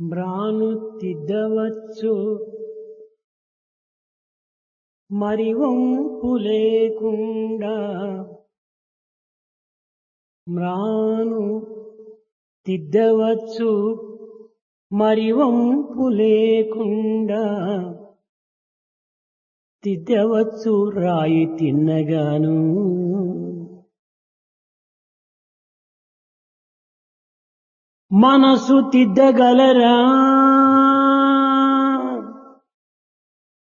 మ్రాను తిద్దవచ్చు మరి వంపు లేకుండా మ్రాను తిద్దవచ్చు మరి వంపు లేకుండా తిద్దవచ్చు రాయి తిన్నగాను మనసు తిద్దగలరా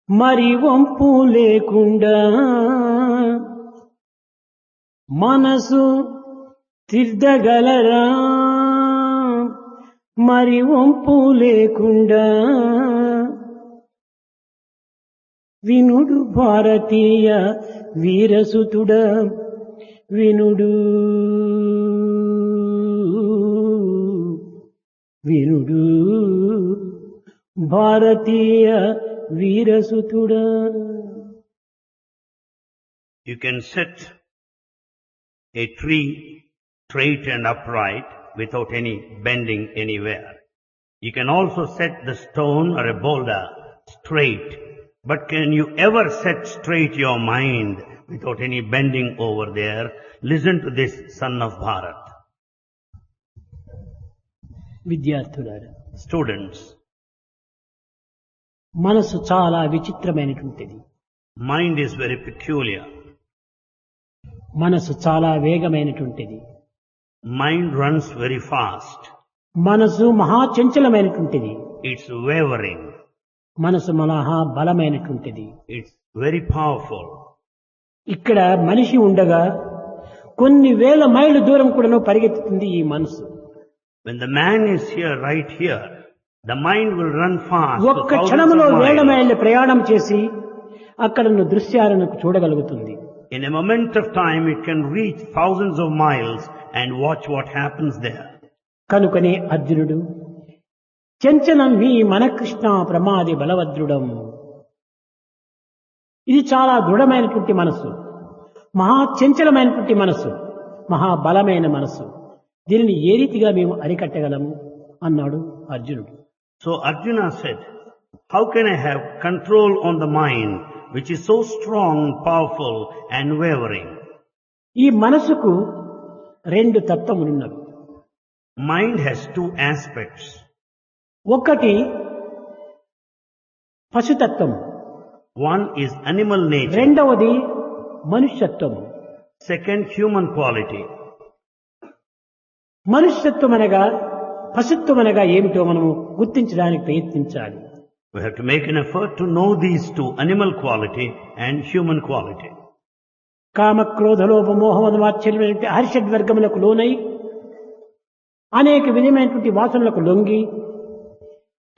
మరి వంపు లేకుండా మనసు తిద్దగలరా మరి వంపు లేకుండా వినుడు భారతీయ వీరసుతుడ వినుడు వినుడు భారతీయ వీరసుతుడా. You can set a tree straight and upright without any bending anywhere. You can also set the stone or a boulder straight. But can you ever set straight your mind without any bending over there? Listen to this, son of Bharat. విద్యార్థులారా, Students, మనసు చాలా విచిత్రమైనటువంటిది. mind is very peculiar. మనసు చాలా వేగమైనటువంటిది. Mind runs very fast. మనసు మహా చంచలమైనటువంటిది. It's wavering. మనసు మహా బలమైనటువంటిది. It's very powerful. ఇక్కడ మనిషి ఉండగా కొన్ని వేల మైళ్ళ దూరం కూడా పరిగెత్తుతుంది ఈ మనసు. When the man is here, right here, the mind will run fast. ఒక్క క్షణంలో వేల మైళ్ళ ప్రయాణం చేసి అక్కడ దృశ్యాలను చూడగలుగుతుంది. In a moment of time, it can reach thousands of miles and watch what happens there. కనుకనే అర్జునుడు చంచలం మీ మన కృష్ణ ప్రమాది బలవద్రుడం. ఇది చాలా దృఢమైనటువంటి మనసు, మహా చంచలమైనటువంటి మనసు, మహాబలమైన మనసు. దీనిని ఏ రీతిగా మేము అరికట్టగలము అన్నాడు అర్జునుడు. So Arjuna said, how can I have control on the mind which is so strong, powerful and wavering? ఈ మనసుకు రెండు తత్వములున్నవి. Mind has two aspects. ఒకటి పశుతత్వం, One is animal nature. రెండవది మనుష్యత్వం. Second, human quality. మనుష్యత్వం అనగా పశుత్వం అనగా ఏమిటో మనము గుర్తించడానికి ప్రయత్నించాలి. We have to make an effort to know these two, animal quality and human quality. కామ క్రోధ లోభ మోహం వాత్సల్యమైనటువంటి హర్షడ్వర్గములకు లోనై అనేక విధమైనటువంటి వాసనలకు లొంగి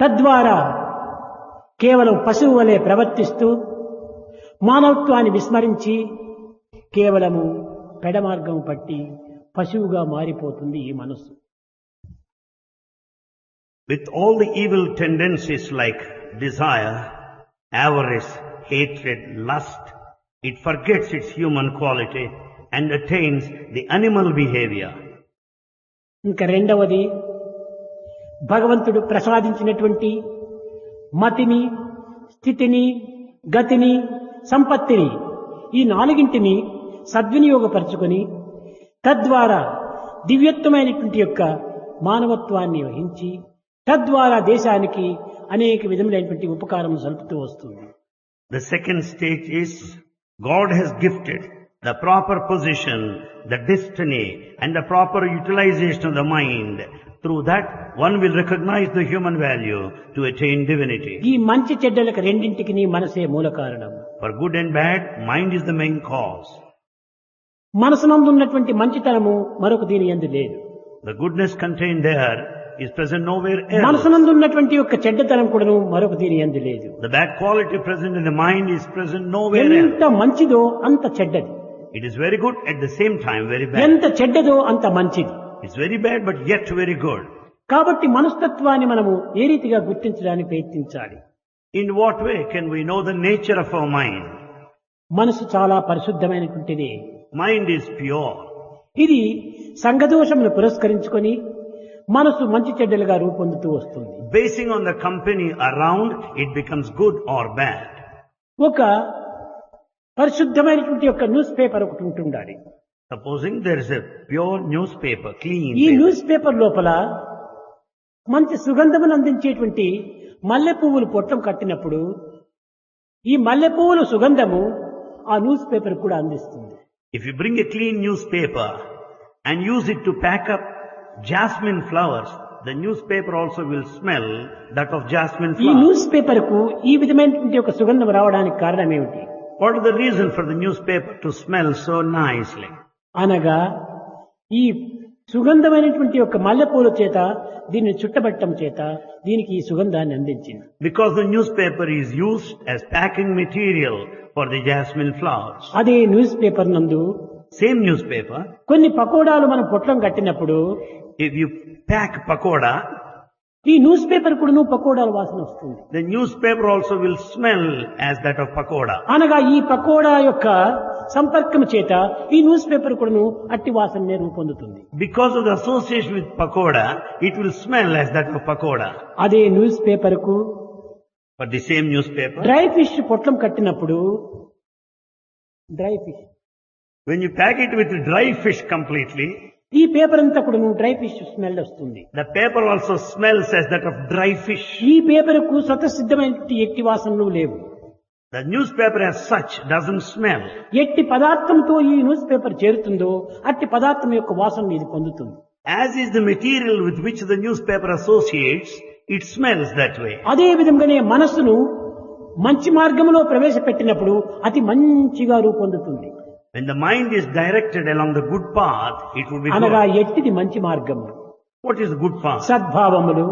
తద్వారా కేవలం పశువు వలె ప్రవర్తిస్తూ మానవత్వాన్ని విస్మరించి కేవలము పెడమార్గం పట్టి పశువుగా మారిపోతుంది ఈ మనస్సు. With all the evil tendencies like desire, avarice, hatred, lust, it forgets its human quality and attains the animal behavior. ఇంకా రెండవది భగవంతుడు ప్రసాదించినటువంటి మతిని, స్థితిని, గతిని, సంపత్తిని ఈ నాలుగింటిని సద్వినియోగపరచుకొని తద్వారా దివ్యత్వమైనటువంటి యొక్క మానవత్వాన్ని వహించి తద్వారా దేశానికి అనేక విధములైనటువంటి ఉపకారం జరుపుతూ వస్తుంది. The second stage is God has gifted the proper position, the destiny and the proper utilization of the mind. Through that one will recognize the human value to attain divinity. ఈ మంచి చెడ్డలకు రెండింటికి మనసే మూల కారణం. For good and bad, mind is the main cause. మనసునందు ఉన్నటువంటి మంచితనము మరొక దీని యందు లేదు. The goodness contained there is present nowhere else. మనసునందు ఉన్నటువంటి యొక్క చెడ్డతనం కూడా మరొక దీని యందు లేదు. The bad quality present in the mind is present nowhere ఎంత else. మంచిదో అంత చెడ్డది, It is very good at the same time very bad. ఎంత చెడ్డదో అంత మంచిది. It's very bad but yet very good. కాబట్టి మనస్తత్వాన్ని మనము ఏ రీతిగా గుర్తించడానికి ప్రయత్నించాలి. In what way can we know the nature of our mind? మనసు చాలా పరిశుద్ధమైనటువంటిది. Mind is pure. ఇది సంఘదోషమును పురస్కరించుకొని మనసు మంచి చెడ్డలుగా రూపొందుతూ వస్తుంది. Basing on the company around, it becomes good or bad. ఒక పరిశుద్ధమైనటువంటి యొక్క న్యూస్ పేపర్ ఒకటి ఉంటుండాలి. Supposing there is a pure newspaper, clean ఈ paper. న్యూస్ పేపర్ లోపల మంచి సుగంధమును అందించేటువంటి మల్లె పువ్వులు పొట్టం కట్టినప్పుడు ఈ మల్లె పువ్వుల సుగంధము ఆ న్యూస్ పేపర్ కూడా అందిస్తుంది. If you bring a clean newspaper and use it to pack up jasmine flowers, the newspaper also will smell that of jasmine ఈ flowers. న్యూస్ పేపర్ కు ఈ విధమైనటువంటి ఒక సుగంధం రావడానికి కారణం ఏమిటి? What is the reason for the newspaper to smell so nicely? అనగా ఈ సుగంధమైనటువంటి యొక్క మల్లెపూల చేత దీన్ని చుట్టబట్టం చేత దీనికి ఈ సుగంధాన్ని అందించింది. Because the newspaper is used as packing material for the jasmine flowers. అదే న్యూస్ పేపర్ నందు Same newspaper, కొన్ని పకోడాలు మనం పొట్లం కట్టినప్పుడు if you pack pakoda, ఈ న్యూస్ పేపర్ కూడా పకోడాల వాసన వస్తుంది. the newspaper also will smell as that of pakoda. అనగా ఈ పకోడా యొక్క సంపర్కం చేత ఈ న్యూస్ పేపర్ కూడాను అట్టి వాసననే రూపొందుతుంది. Because of the association with pakoda, it will smell as that of pakoda. అదే న్యూస్ పేపర్ కు But the same newspaper, dry fish పొట్లం కట్టినప్పుడు dry fish when you pack it with dry fish completely, ఈ paper అంతా కూడా dry fish smell వస్తుంది. the paper also smells as that of dry fish. ఈ paper కు స్వతసిద్ధమైనటువంటి ఎట్టి వాసనలు లేవు. The newspaper as such doesn't smell. ఎట్టి పదార్థంతో ఈ న్యూస్ పేపర్ చేరుతుందో అట్టి పదార్థం యొక్క వాసన ఇది పొందుతుంది. As is the material with which the newspaper associates, it smells that way. అదే విధంగానే మనస్సును మంచి మార్గంలో ప్రవేశపెట్టినప్పుడు అతి మంచిగా రూపొందుతుంది. When the mind is directed along the good path, it will be అనగా good. ఎట్టిది మంచి మార్గము? What is the good path? సద్భావములు,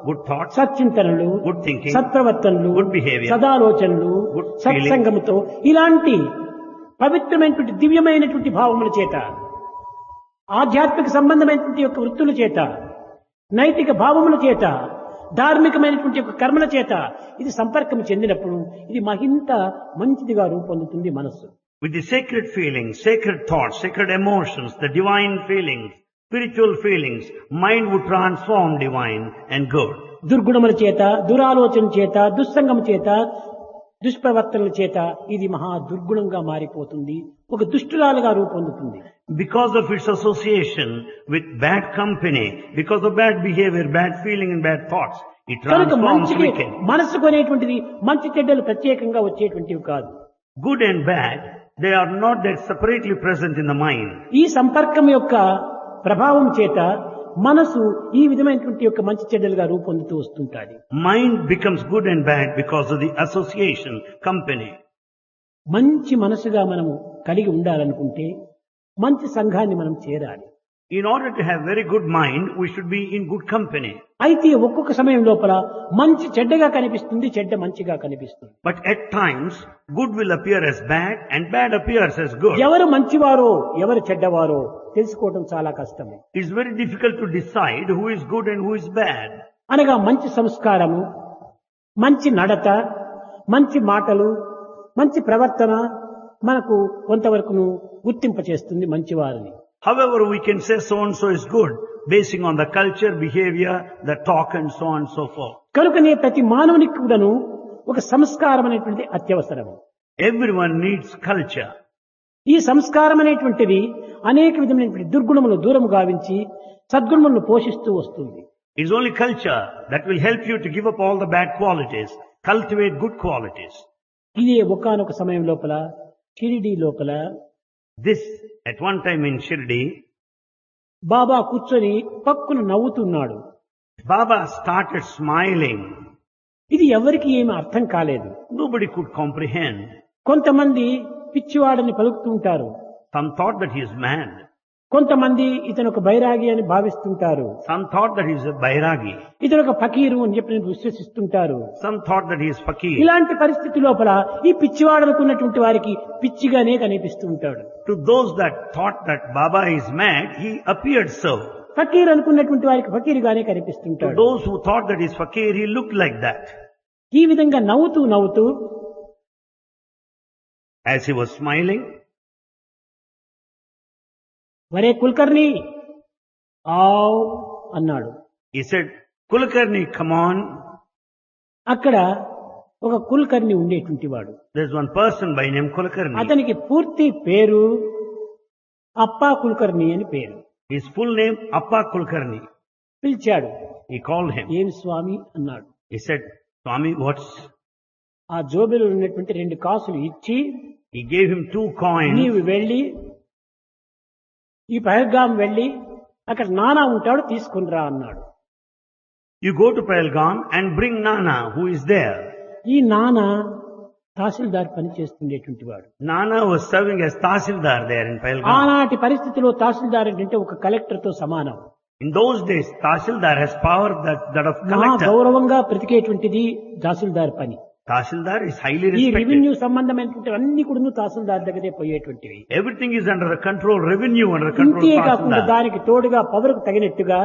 Good thoughts, సచ్చింతనలు, good thinking, సత్ప్రవర్తనలు, good behavior, సదాలోచనలు, good సత్సంగముతో ఇలాంటి పవిత్రమైనటువంటి దివ్యమైనటువంటి భావముల చేత ఆధ్యాత్మిక సంబంధమైనటువంటి యొక్క వృత్తుల చేత నైతిక భావముల చేత ధార్మికమైనటువంటి యొక్క కర్మల చేత ఇది సంపర్కం చెందినప్పుడు ఇది మరింత మంచిదిగా రూపొందుతుంది మనస్సు. with the sacred feelings, sacred thoughts, sacred emotions, the divine feelings, spiritual feelings, mind would transform divine and good. దుర్గుణముల చేత, దురాలోచన చేత, దుస్సంగం చేత, దుష్ప్రవర్తనల చేత ఇది మహా దుర్గుణంగా మారిపోతుంది, ఒక దుష్టురాలుగా రూపొందుతుంది. Because of its association with bad company, because of bad behavior, bad feeling and bad thoughts, it కనుక transforms మంచికి wicked. మనసుకు అనేటువంటిది మంచి చెడ్డలు ప్రత్యేకంగా వచ్చేటువంటివి కాదు. Good and bad, they are not that separately present in the mind. ఈ సంపర్కం యొక్క ప్రభావం చేత మనసు ఈ విధమైనటువంటి యొక్క మంచి చెడ్డలుగా రూపొందుతూ వస్తుంటాది. Mind becomes good and bad because of the association, company. మంచి మనసుగా మనము కలిగి ఉండాలనుకుంటే మంచి సంఘాన్ని మనం చేరాలి. In order to have very good mind, we should be in good company. అయితే ఒక్కొక్క సమయం లోపల మంచి చెడ్డగా కనిపిస్తుంది, చెడ్డ మంచిగా కనిపిస్తుంది. But at times, good will appear as bad and bad appears as good. ఎవరు మంచివారో ఎవరు చెడ్డవారో తెలుసుకోవడం చాలా కష్టం. It's very difficult to decide who is good and who is bad. అనగా మంచి సంస్కారము, మంచి నడత, మంచి మాటలు, మంచి ప్రవర్తన మనకు కొంతవరకును గుర్తింప చేస్తుంది మంచివారిని. However, we can say so-and-so is good, basing on the culture, behavior, the talk and so on and so forth. కనుకనే ప్రతి మానవునికి కూడాను ఒక సంస్కారం అనేటువంటిది అత్యవసరం. Everyone needs culture. ఈ సంస్కారం అనేటువంటిది అనేక విధమైనటువంటి దుర్గుణములను దూరం గావించి సద్గుణములను పోషిస్తూ వస్తుంది. It's only culture that will help you to give up all the bad qualities, cultivate good qualities. ఇదే ఒకానొక సమయం లోపల షిరిడీ లోపల This, at one time in Shirdi, బాబా కూర్చొని పక్కున నవ్వుతున్నాడు. Baba started smiling. ఇది ఎవరికి ఏమి అర్థం కాలేదు. Nobody could comprehend. కొంతమంది పిచ్చివాడని పలుకుతుంటారు, Some thought that he is mad. కొంతమంది ఇతను ఒక బైరాగి అని భావిస్తుంటారు, Some thought that he is a bairagi. ఇతను ఒక ఫకీరు అని చెప్పి విశ్వసిస్తుంటారు. Some thought that he is fakir. ఇలాంటి పరిస్థితి లోపల ఈ పిచ్చివాడనుకున్నటువంటి వారికి పిచ్చిగానే కనిపిస్తూ ఉంటాడు. To those that thought that Baba is mad, he appeared so. Fakir అనుకున్నటువంటి వారికి ఫకీరుగానే To కనిపిస్తుంటాడు. those who thought that he is fakir, he looked like that. ఈ విధంగా నవ్వుతూ నవ్వుతూ As he was smiling, వరే కుల్కర్ణి ఆవ్ అన్నాడు. He said, Kulkarni, come on. అక్కడ ఒక కుల్కర్ణి ఉండేటువంటి వాడు. There's one person by name Kulkarni. అతనికి పూర్తి పేరు అప్పా కుల్కర్ణి అని పేరు. His full name, Appa Kulkarni. పిలిచాడు. He called him. ఏం స్వామి అన్నాడు. He said, Swami, what's... ఆ జోబిలో ఉన్నటువంటి 2 కాసులు ఇచ్చి, He gave him 2 coins. నీవు వెళ్ళి ఈ పహల్గాం వెళ్ళి అక్కడ నానా ఉంటాడు తీసుకునిరా అన్నాడు. You go to Pahalgam and bring Nana, who is there. ఈ నానా తహసీల్దార్ పని చేస్తుండేటువంటి వాడు. Nana was serving as Tahsildar there in Pahalgam. ఆనాటి పరిస్థితిలో తహసీల్దార్ అంటే ఒక కలెక్టర్ తో సమానం. In those days, Tahsildar has power that of మహా collector. గౌరవంగా బ్రతికేటువంటిది తహసీల్దార్ పని. Tahsildar is highly ఈ respected. రెవెన్యూ సంబంధమైనటువంటి అన్ని కూడా తహసీల్దార్ దగ్గరే పోయేటువంటివి. Everything is under the control, revenue under the control ఇంతే of కాకుండా Tahsildar. దానికి తోడుగా పవరుకు తగినట్టుగా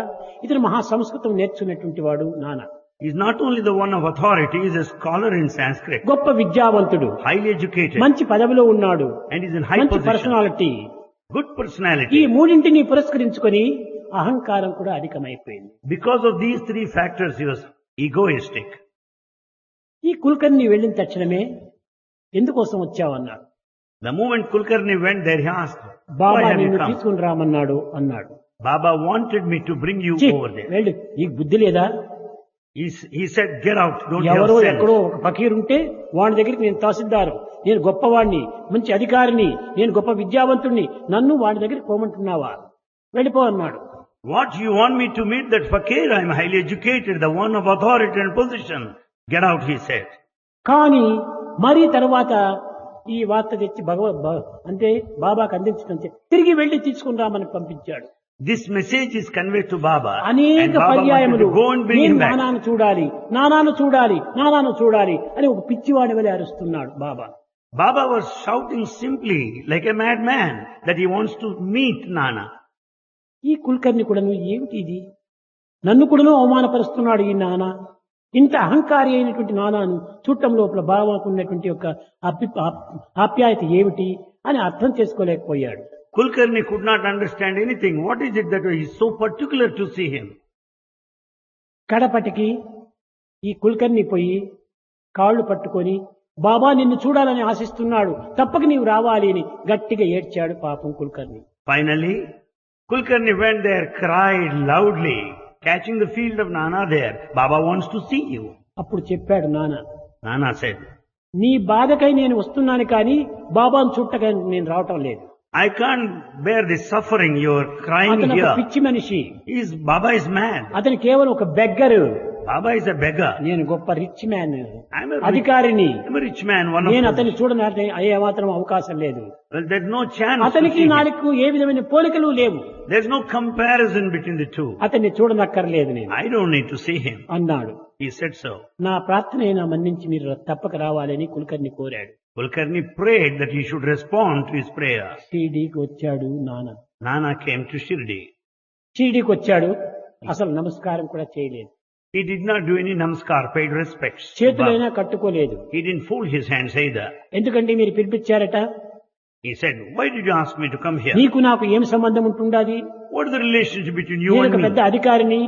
ఇతను మహా సంస్కృతం నేర్చుకున్నటువంటి వాడు నానా. He is not only the one of authority, he is a scholar in Sanskrit. గొప్ప విద్యావంతుడు, Highly educated. మంచి పదవిలో ఉన్నాడు, And is in high మంచి position. పర్సనాలిటీ. Good ఈ personality. మూడింటిని పురస్కరించుకొని అహంకారం కూడా అధికమైపోయింది. Because of these 3 factors, he was egoistic. ఈ కుల్కర్ణి వెళ్ళిన తక్షణమే ఎందుకోసం వచ్చావన్నాడు. The moment Kulkarni went there, he asked, Baba why have you నిన్ను come? తీసుకుని రామన్నాడు అన్నాడు. Baba wanted me to bring you ఛీ, over there. వెళ్ళు, నీకు బుద్ధి లేదా? He said, get out, don't have ఎవరో sense. ఎక్కడో ఒక ఫకీర్ ఉంటే వాడి దగ్గరికి నేను తహసీల్దారు, నేను గొప్పవాడిని, మంచి అధికారిని, నేను గొప్ప విద్యావంతుణ్ణి, నన్ను వాడి దగ్గరికి పోమంటున్నావా? వెళ్ళిపో అన్నాడు. What, you want me to meet that fakir? I am highly educated, the one of authority and position. Get out, he said. కానీ మరీ తర్వాత ఈ వార్త తెచ్చి అంటే బాబాకు అందించడం తిరిగి వెళ్లి తీసుకుని రామని పంపించాడు. This message is conveyed to Baba. And అనేక Baba wanted పర్యాయములు to go and bring నేను him back. నానాను చూడాలి, నానాను చూడాలి, నానాను చూడాలి అని ఒక పిచ్చివాడి వలె అరుస్తున్నాడు బాబా. Baba was shouting simply like a madman that he wants to meet Nana. ఈ కుల్కర్ణి కూడా నువ్వు ఏమిటి ఇది, నన్ను కూడాను అవమానపరుస్తున్నాడు ఈ నానా. ఇంత అహంకారి అయినటువంటి నానాను చూడటం లోపల బాబాకు ఉన్నటువంటి యొక్క ఆప్యాయత ఏమిటి అని అర్థం చేసుకోలేకపోయాడు. Kulkarni could not understand anything. What is it that he is so particular to see him? కడపటికి ఈ కుల్కర్ణి పోయి కాళ్ళు పట్టుకొని బాబా నిన్ను చూడాలని ఆశిస్తున్నాడు, తప్పక నీవు రావాలి అని గట్టిగా ఏడ్చాడు పాపం Kulkarni. Finally, Kulkarni went there, cried loudly, catching the field of Nana there. Baba wants to see you. అప్పుడు చెప్పాడు నాన్న, Nana said, నీ బాధకై నేను వస్తున్నాను కానీ బాబాను చూడటకై నేను రావటం లేదు. I can't bear this suffering. You're crying అతను ఒక here. పిచ్చి మనిషి, Baba is mad. అతను కేవలం ఒక beggar, Baba is a beggar. నేను గొప్ప రిచ్ మ్యాన్, I'm a అధికారిని, rich man, one of నేను them. అతన్ని చూడని ఏ మాత్రం అవకాశం లేదు. Well, there's no chance to అతనికి see him. నాకు ఏ విధమైన పోలికలు లేవు, There's no comparison between the two. అతన్ని చూడనక్కర్లేదు నేను I don't need to see him. అన్నాడు. He said so. నా ప్రార్థన అయినా మన్నించి మీరు తప్పక రావాలని కుల్కర్ణి కోరాడు. Kulkarni prayed that he should respond to his prayer. షిరిడీకి వచ్చాడు నాన్న. Nana came to Shirdi. షిరిడీకి వచ్చాడు, అసలు నమస్కారం కూడా చేయలేదు. He did not do any namaskar, paid respects. to చేతులైనా Baba. కట్టుకోలేదు. He didn't fold his hands either. ఎందుకంటే మీరు పిలిపించారట, He said, why did you ask me to come here? నీకు నాకు ఏం సంబంధం ఉంటుండాది, What is the relationship between you నేను and ఒక పెద్ద me? అధికారిని,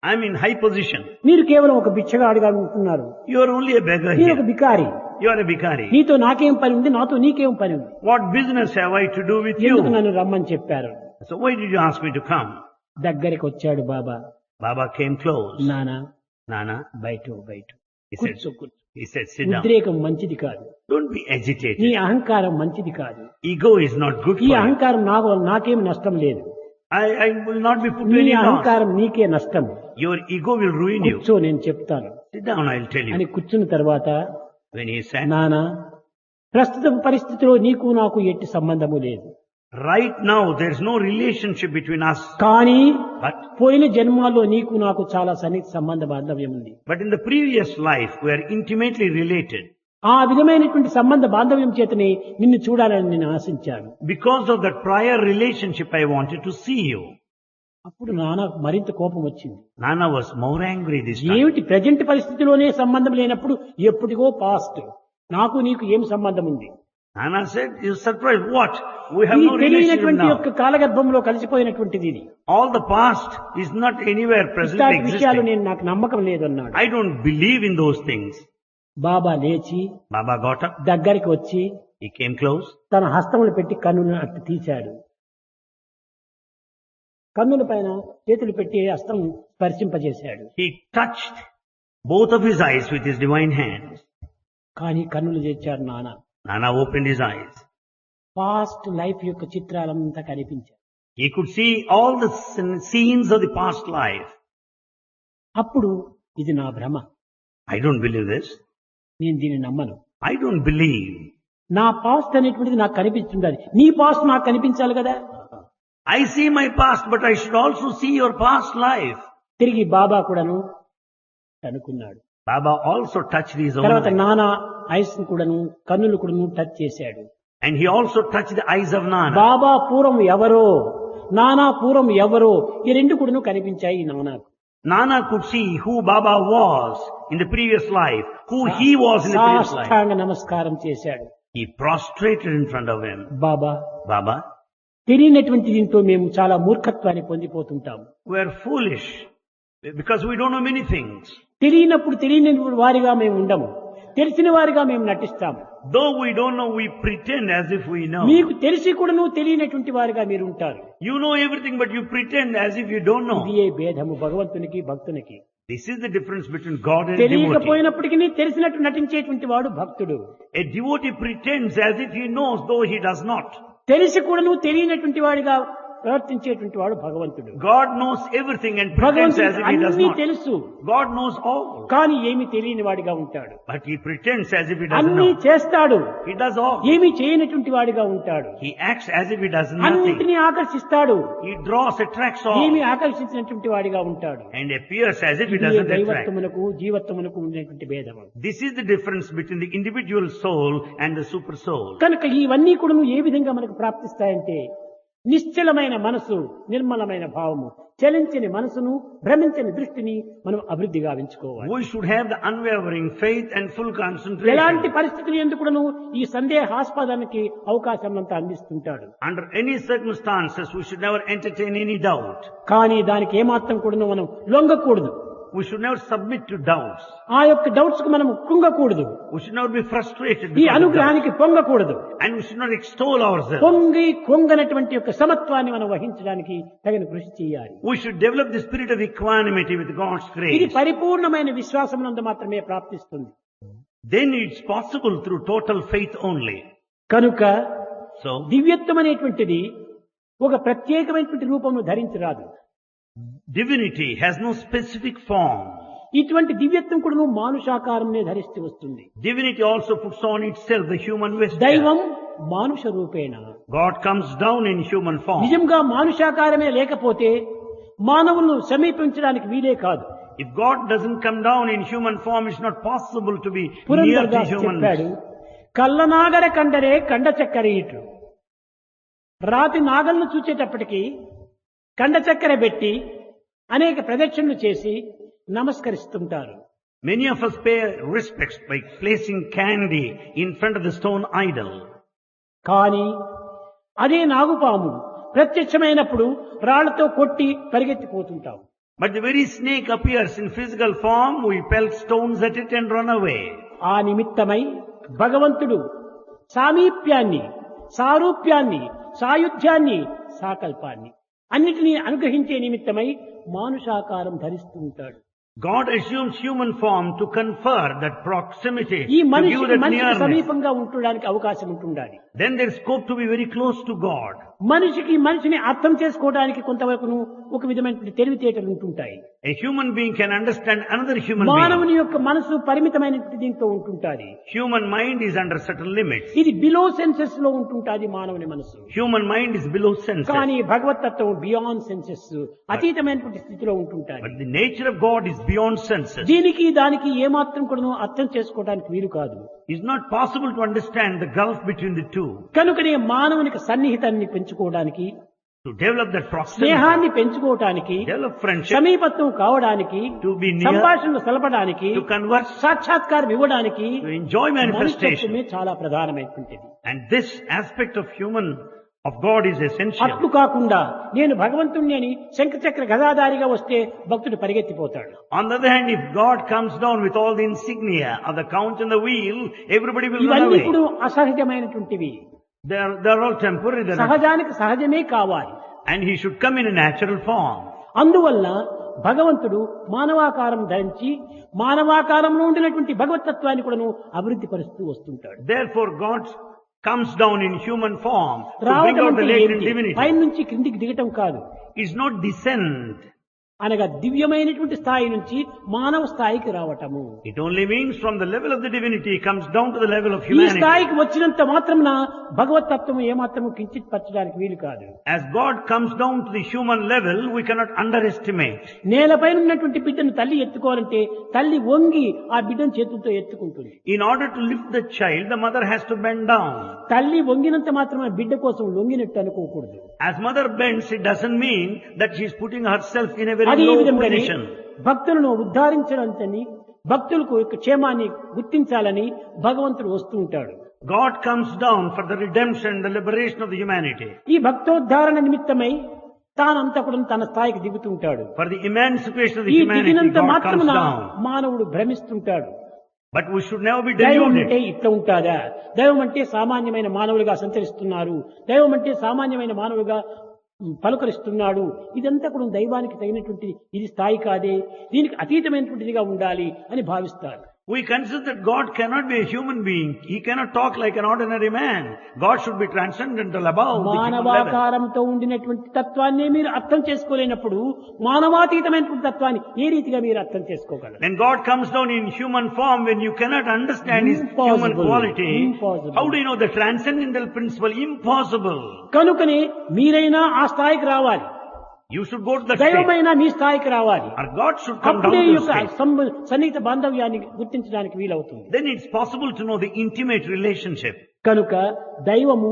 I'm in high position. మీరు కేవలం ఒక బిచ్చగాడుగా ఉంటున్నారు, You are only a beggar నేను ఒక here. బికారి, You are a bhikari. నీతో నాకేం పని ఉంది, నాతో నీకేం పని ఉంది, What business have I to do with ఎందుకు you? నన్ను రమ్మని చెప్పారు. So why did you ask me to come? దగ్గరికి వచ్చాడు బాబా. Baba came close. నానా Nana, బయట he said, కూర్చో కూర్చో, he said, sit down. ఉద్రేకం మంచిది కాదు, Don't be నీ agitated. అహంకారం మంచిది కాదు, Ego is not good ఈ for you. అహంకారం నాకేం నష్టం లేదు, I will not be put to నీ any loss. అహంకారం నీకే నష్టం, Your ego will ruin you. కూర్చో నేను చెప్తాను Sit down, I'll tell అని you. కూర్చున్న తర్వాత, When he said, నానా ప్రస్తుత పరిస్థితిలో నీకు నాకు ఎట్టి సంబంధము లేదు, right now there's no relationship between us. కానీ But పోయిన జన్మాల్లో నీకు నాకు చాలా సన్నిహిత సంబంధ బాంధవ్యం ఉంది. in the previous life, we are intimately related. ఆ విధమైనటువంటి సంబంధ బాంధవ్యం చేతనే నిన్ను చూడాలని నేను ఆశించాను. Because of that prior relationship, I wanted to see you. అప్పుడు నాన్నకు మరింత కోపం వచ్చింది. Nana was more angry this time. ఏమిటి ప్రజెంట్ పరిస్థితిలోనే సంబంధం లేనప్పుడు ఎప్పటికో పాస్ట్, నాకు నీకు ఏం సంబంధం ఉంది? Nana said, you're surprised. What? We have ఈ no relationship తెలియనటువంటి now. యొక్క కాలగర్భంలో కలిసిపోయినటువంటిది ఇది. All the past is not anywhere presently ఇట్లాంటి విషయాలు existing. నేను నాకు నమ్మకం లేదన్నాడు. I don't believe in those things. బాబా లేచి Baba got up. దగ్గరికి వచ్చి He came close. తన హస్తములు పెట్టి కన్నులను అట్టు తీశాడు. కన్నుల పైన చేతులు పెట్టి హస్తం స్పర్శింపజేశాడు. He touched both of his eyes with his divine hands. కానీ కన్నులు తెచ్చాడు నాన్న. Nana opened his eyes. Past life యొక్క చిత్రాలంతా కనిపించాయి. He could see all the scenes of the past life. అప్పుడు ఇది నా భ్రమ, I don't believe this. నేను దీన్ని నమ్మను. I don't believe. నా పాస్ట్ అనేటువంటిది నాకు కనిపిస్తుండాలి, నీ పాస్ట్ నాకు కనిపించాలి కదా. I see my past, but I should also see your past life. తిరిగి బాబా కూడాను అనుకున్నాడు. Baba also touched his own తర్వాత eyes. నానా ఐస్ కూడాను కన్నులు కూడాను టచ్ చేశాడు. And he also touched the eyes of Nana. బాబా పూర్వం ఎవరో, నానా పూర్వం ఎవరో, ఈ రెండు కూడాను కనిపించాయి నానాకు. Nana could see who Baba was in the previous life, who he was in the previous life. సాష్టాంగ నమస్కారం చేశాడు. He prostrated in front of him. Baba, Baba, తెలియనటువంటి దీంతో మేము చాలా మూర్ఖత్వాన్ని పొందిపోతుంటాము. we are foolish because we don't know many things. తెలియనప్పుడు తెలియని వారిగా మేము ఉండము, తెలిసిన వారిగా మేము నటిస్తాము. Though we don't know, we pretend as if we know. మీకు తెలిసి కూడాను తెలియనటువంటి వారిగా మీరు ఉంటారు. You know everything, but you pretend as if you don't know. ఇదే భేదము భగవంతునికి భక్తునికి. This is the difference between God and devotee. తెలియకపోయినప్పటికీ తెలిసినట్టు నటించేటువంటి వాడు భక్తుడు. A devotee pretends as if he knows, though he does not. తెలిసి కూడాను తెలియనటువంటి వాడిగా ప్రవర్తించేటువంటి వాడు భగవంతుడు. God knows everything and pretends as if he does అన్ని not. తెలుసు, God knows all, కానీ ఏమి తెలియని వాడిగా ఉంటాడు. but he pretends as if he doesn't అన్ని know. చేస్తాడు, He does all. ఏమి చేయనటువంటి వాడిగా ఉంటాడు. He acts as if he does nothing. అన్నిటినీ ఆకర్షిస్తాడు, He draws, attracts all, ఏమి ఆకర్షించినటువంటి వాడిగా ఉంటాడు. and appears as if he ఇదే doesn't attract. దైవత్వమునకు జీవత్వమునకు ఉండేటువంటి భేదం. This is the difference between the individual soul and the super soul. కనుక ఇవన్నీ కూడా ఏ విధంగా మనకు ప్రాప్తిస్తాయంటే, నిశ్చలమైన మనసు, నిర్మలమైన భావము, చలించని మనసును, భ్రమించని దృష్టిని మనం అభివృద్ధి గావించుకోవాలి. We should have the unwavering faith and full ఎలాంటి concentration. పరిస్థితులు ఎందుకును ఈ సందేహాస్పదానికి అవకాశం అంతా అందిస్తుంటాడు. Under any circumstances, we should never entertain any doubt. కానీ దానికి ఏమాత్రం కూడా మనం లొంగకూడదు. We should never submit to doubts. ఆ యొక్క డౌట్స్ కు మనం కృంగకూడదు. We should not be frustrated ఈ because of doubts. అనుగ్రహానికి పొంగకూడదు. And we should not extol ourselves. పొంగి కొంగనటువంటి యొక్క సమత్వాన్ని మనం వహించడానికి తగిన కృషి చేయాలి. We should develop the spirit of equanimity with God's ఇది grace. పరిపూర్ణమైన విశ్వాసమునందు మాత్రమే ప్రాప్తిస్తుంది. Then it's possible through total faith only. కనుక So, దివ్యత్వం అనేటువంటిది ఒక ప్రత్యేకమైనటువంటి రూపమును ధరించరాదు. divinity has no specific form. ఇటువంటి దివ్యత్వం కూడా మానుషాకారంనే ధరిస్తూ వస్తుంది. Divinity also puts on itself the human vesture. దైవం మానుష రూపేణ. God comes down in human form. నిజంగా మానుషాకారమే లేకపోతే మానవులను సమీపించడానికి వీలే కాదు. If God doesn't come down in human form, it's not possible to be near Purandara Das the humans. చెప్పాడు, కళ్ళనాగర కండరే కండ చక్కెర ఇటు. రాతి నాగలను చూచేటప్పటికి కండ చక్కెర పెట్టి అనేక ప్రదక్షిణలు చేసి నమస్కరిస్తుంటారు. Many of us pay respects by placing candy in front of the stone idol. కానీ అదే నాగుపాము ప్రత్యక్షమైనప్పుడు రాళ్లతో కొట్టి పరిగెత్తిపోతుంటాం. But the very snake appears in physical form, we pelt stones at it and run away. ఆ నిమిత్తమై భగవంతుడు సామీప్యాన్ని, సారూప్యాన్ని, సాయుధ్యాన్ని, సాకల్పాన్ని అన్నిటినీ అనుగ్రహించే నిమిత్తమై మానుషాకారం ధరిస్తూ ఉంటాడు. God assumes human form to confer that proximity, ఈ to give మనిషికి that మనిషికి nearness. సమీపంగా ఉండడానికి అవకాశం ఉంటుండాలి. Then there's scope to be very close to God. మనిషికి మనిషిని అర్థం చేసుకోవడానికి కొంతవరకు ఒక విధమైన తెలివితేటలు ఉంటుంటాయి. A human being can understand another human being. మానవుని యొక్క మనసు పరిమితమైన దీంతో ఉంటుంటాది. Human mind is under certain limits. ఇది బిలో సెన్సెస్ లో ఉంటుంటాది మానవుని మనసు. Human mind is below senses. కానీ భగవతత్వం బియాండ్ సెన్సెస్, అతీతమైనటువంటి స్థితిలో ఉంటుంటాది. But the nature of God is beyond senses. దీనికి దానికి ఏమాత్రం కూడా అర్థం చేసుకోవడానికి వీలు కాదు. It's not possible to understand the gulf between the two. కనుకనే మానవునికి సన్నిహితాన్ని పెంచుకోవడానికి, To develop that proximity, స్నేహాన్ని పెంచుకోవటానికి, develop friendship, సమీపత్వం కావడానికి, to be near, సంభాషణలు సలపడానికి, to converse, సాక్షాత్కారం ఇవ్వడానికి to enjoy manifestation. మనుష్యత్వమే చాలా ప్రధానమైనటువంటిది. And this aspect of human of God is essential. అట్లు కాకుండా నేను భగవంతుణ్ణి అని శంఖచక్ర గదాధారిగా వస్తే భక్తుడు పరిగెత్తిపోతాడు. On the other hand, if God comes down with all the insignia of the count and the wheel, everybody will run ఇవన్నీ away. ఇప్పుడు అసహజమైనటువంటివి. They are all temporary. సహజానికి సహజమే కావాలి. And he should come in a natural form. అందువల్ల భగవంతుడు మానవాకారం ధరించి మానవాకారంలో ఉండినటువంటి భగవతత్వాన్ని కూడాను అభివృద్ధి పరుస్తూ వస్తుంటాడు. Therefore, God comes down in human form to bring రావడం out the అంటే latent ఏంటి? divinity. పై నుంచి క్రిందికి దిగటం కాదు. It's not descent. అనగా దివ్యమైనటువంటి స్థాయి నుంచి మానవ స్థాయికి రావటము. It only means from the level of the divinity comes down to the level of ఈ humanity. స్థాయికి వచ్చినంత మాత్రమున భగవతత్వము ఏమాత్రము కించిత్ పరచడానికి వీలు కాదు. As God comes down to the human level, we cannot underestimate. నేలపైన ఉన్నటువంటి బిడ్డను తల్లి ఎత్తుకోవాలంటే తల్లి వంగి ఆ బిడ్డను చేతులతో ఎత్తుకుంటుంది. In order to lift the child, the mother has to bend down. తల్లి వంగినంత మాత్రమే బిడ్డ కోసం లొంగినట్టు అనుకోకూడదు. As mother bends, it doesn't mean that she is putting herself in a very అదే low విధంగానే position. భక్తులను ఉద్ధరించడాన్ని భక్తులకు యొక్క క్షేమాన్ని గుర్తించాలని భగవంతుడు వస్తూ ఉంటాడు. God comes down for the redemption, the liberation of the humanity. ఈ భక్తోద్ధారణ నిమిత్తమై తానంతా కూడా తన స్థాయికి దిగుతూ ఉంటాడు. For the emancipation of the ఈ humanity, దిగినంత God comes మాత్రమున down. మానవుడు భ్రమిస్తుంటాడు. But we should never be దైవం deluded. అంటే ఇట్లా ఉంటాదా, దైవం అంటే సామాన్యమైన మానవులుగా సంచరిస్తున్నారు, దైవం అంటే సామాన్యమైన మానవులుగా పలుకరిస్తున్నాడు, ఇదంతా కూడా దైవానికి తగినటువంటి ఇది స్థాయి కాదే, దీనికి అతీతమైనటువంటిదిగా ఉండాలి అని భావిస్తారు. We consider that God cannot be a human being. He cannot talk like an ordinary man. God should be transcendental above the human level. మానవాకారంతో ఉండినటువంటి తత్వాన్ని మీరు అర్థం చేసుకోలేనప్పుడు మానవాతీతమైనటువంటి తత్వాన్ని ఏ రీతిగా మీరు అర్థం చేసుకోగలరు? When God comes down in human form, when you cannot understand His human Impossible. quality, Impossible. how do you know the transcendental principle? Impossible. కనుకనే మీరైనా ఆ స్థాయికి రావాలి, You should go to the state. దైవమైనా మీ స్థాయికి రావాలి. Or God should come down అప్పుడే to ఈ the యొక్క state. సన్నిహిత బాంధవ్యాన్ని గుర్తించడానికి వీలవుతుంది. Then it's possible to know the intimate relationship. కనుక దైవము